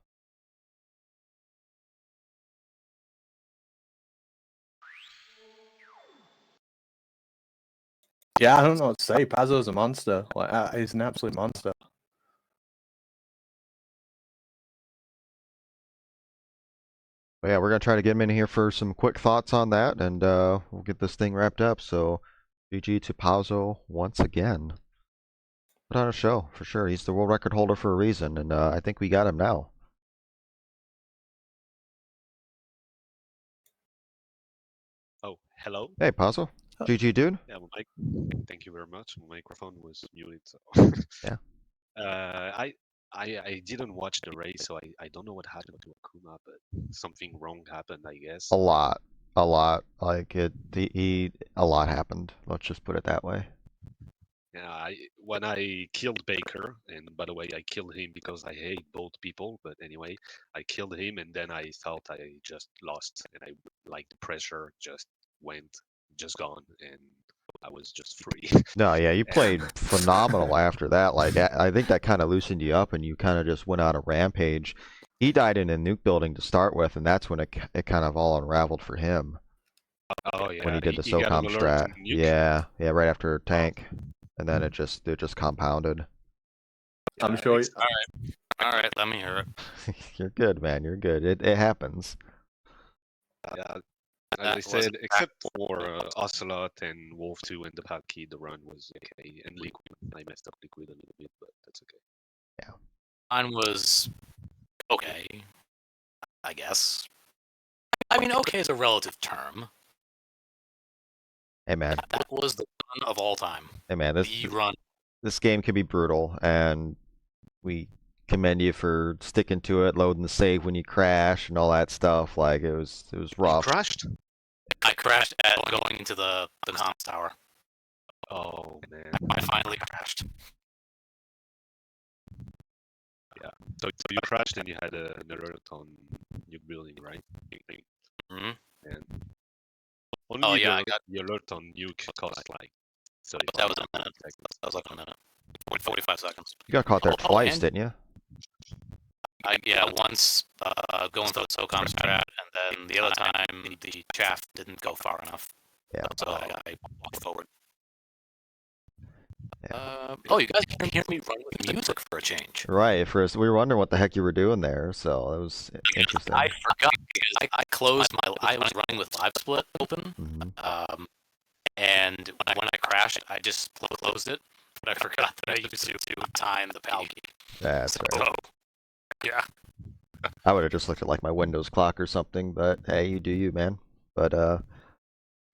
Yeah, I don't know what to say. Pazzo's a monster. Like, he's an absolute monster. But yeah, we're going to try to get him in here for some quick thoughts on that, and we'll get this thing wrapped up. So, GG to Pazzo once again. Put on a show, for sure. He's the world record holder for a reason, and I think we got him now. Oh, hello. Hey, Pazzo. Oh. GG, dude. Yeah, thank you very much. My microphone was muted. So. Yeah. I didn't watch the race, so I don't know what happened to Akuma, but something wrong happened, I guess. A lot. Like, a lot happened. Let's just put it that way. Yeah, when I killed Baker, and by the way, I killed him because I hate both people, but anyway, I killed him, and then I thought I just lost, and like the pressure just gone, and I was just free. No, yeah, you played phenomenal after that. Like, I think that kind of loosened you up, and you kind of just went on a rampage. He died in a nuke building to start with, and that's when it kind of all unraveled for him. Oh yeah, When he did the got an SOCOM alert strat. to nuke. Yeah, right after tank. And then it just compounded. I'm sure. All right, let me hear it. You're good, man. You're good. It happens. Yeah, That as I said, was- except for Ocelot and Wolf 2 and the Padkey, the run was okay. And Liquid, I messed up Liquid a little bit, but that's okay. Mine was okay, I guess. I mean, okay is a relative term. Hey man, That was the run of all time. hey man, The run. this game can be brutal, and we commend you for sticking to it, loading the save when you crash and all that stuff. Like it was You rough. crashed? I crashed at going into the comms tower. Oh man. I finally crashed. Yeah. So you crashed and you had an alert on your building, right? Hmm. And only Oh yeah, I got. the alert on nuke cost like 35 That was a minute. seconds. That was like a minute. 45 seconds. You got caught there Oh, twice, and- didn't you? Yeah, once going for the SOCOM strat, and then the other time the shaft didn't go far enough. Yeah. So I walked forward. Yeah. Oh, you guys can hear me run with music for a change. Right. At first, we were wondering what the heck you were doing there, so that was interesting. I forgot because I closed my. I was running with Live Split open, Mhm. and when I crashed, I just closed it, but I forgot that I used to time the PAL key. That's right. So, yeah. I would have just looked at like my Windows clock or something, but hey, you do you, man. But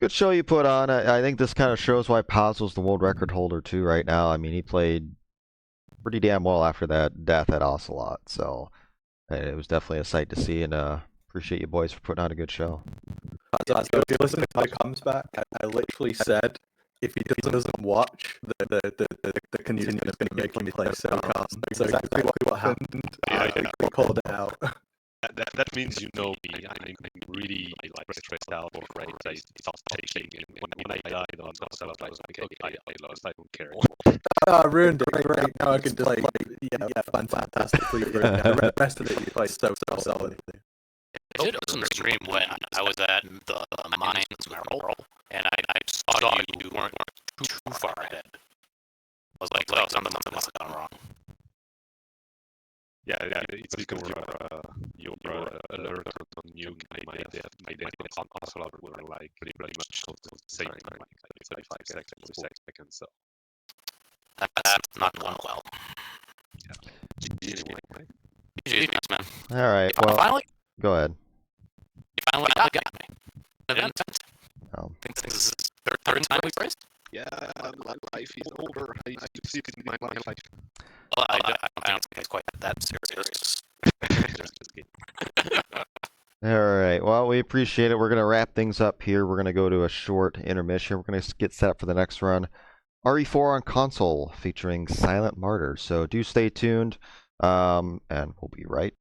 good show you put on. I think this kind of shows why Pazzo's the world record holder too right now. I mean, he played pretty damn well after that death at Ocelot, so it was definitely a sight to see, and appreciate you boys for putting on a good show. So if you listen to my comes back, I literally said if he doesn't watch, the continuum is going to make him play so calm. So exactly what happened. I think we called it out. That means you know me. I'm really like stressed out or afraid. I start shaking, and when I died on Ocelot, I was like, okay, I lost. I don't care. I ruined it. Great. Now I can just play. Yeah, fantastically. The rest of it, you play so solid. I did on the stream when I was at the mines Merrill, and I saw you weren't too far ahead. I was like, oh, something must have gone wrong. Yeah, it's because your alert on nuke, my death on Ocelot were like pretty much close to the same time, like 35 seconds, 40 seconds. So that's not going well. Yeah. Anyway, right? GG, man. All right. Well, Finally, go ahead. you finally got me. Event. Oh. I think this is the third time we've raced. Yeah, my life is over. I succeeded in my life. Well, I don't think it's quite that serious. Just kidding. All right. Well, we appreciate it. We're gonna wrap things up here. We're gonna go to a short intermission. We're gonna get set up for the next run. RE4 on console featuring Silent Martyr. So do stay tuned, and we'll be right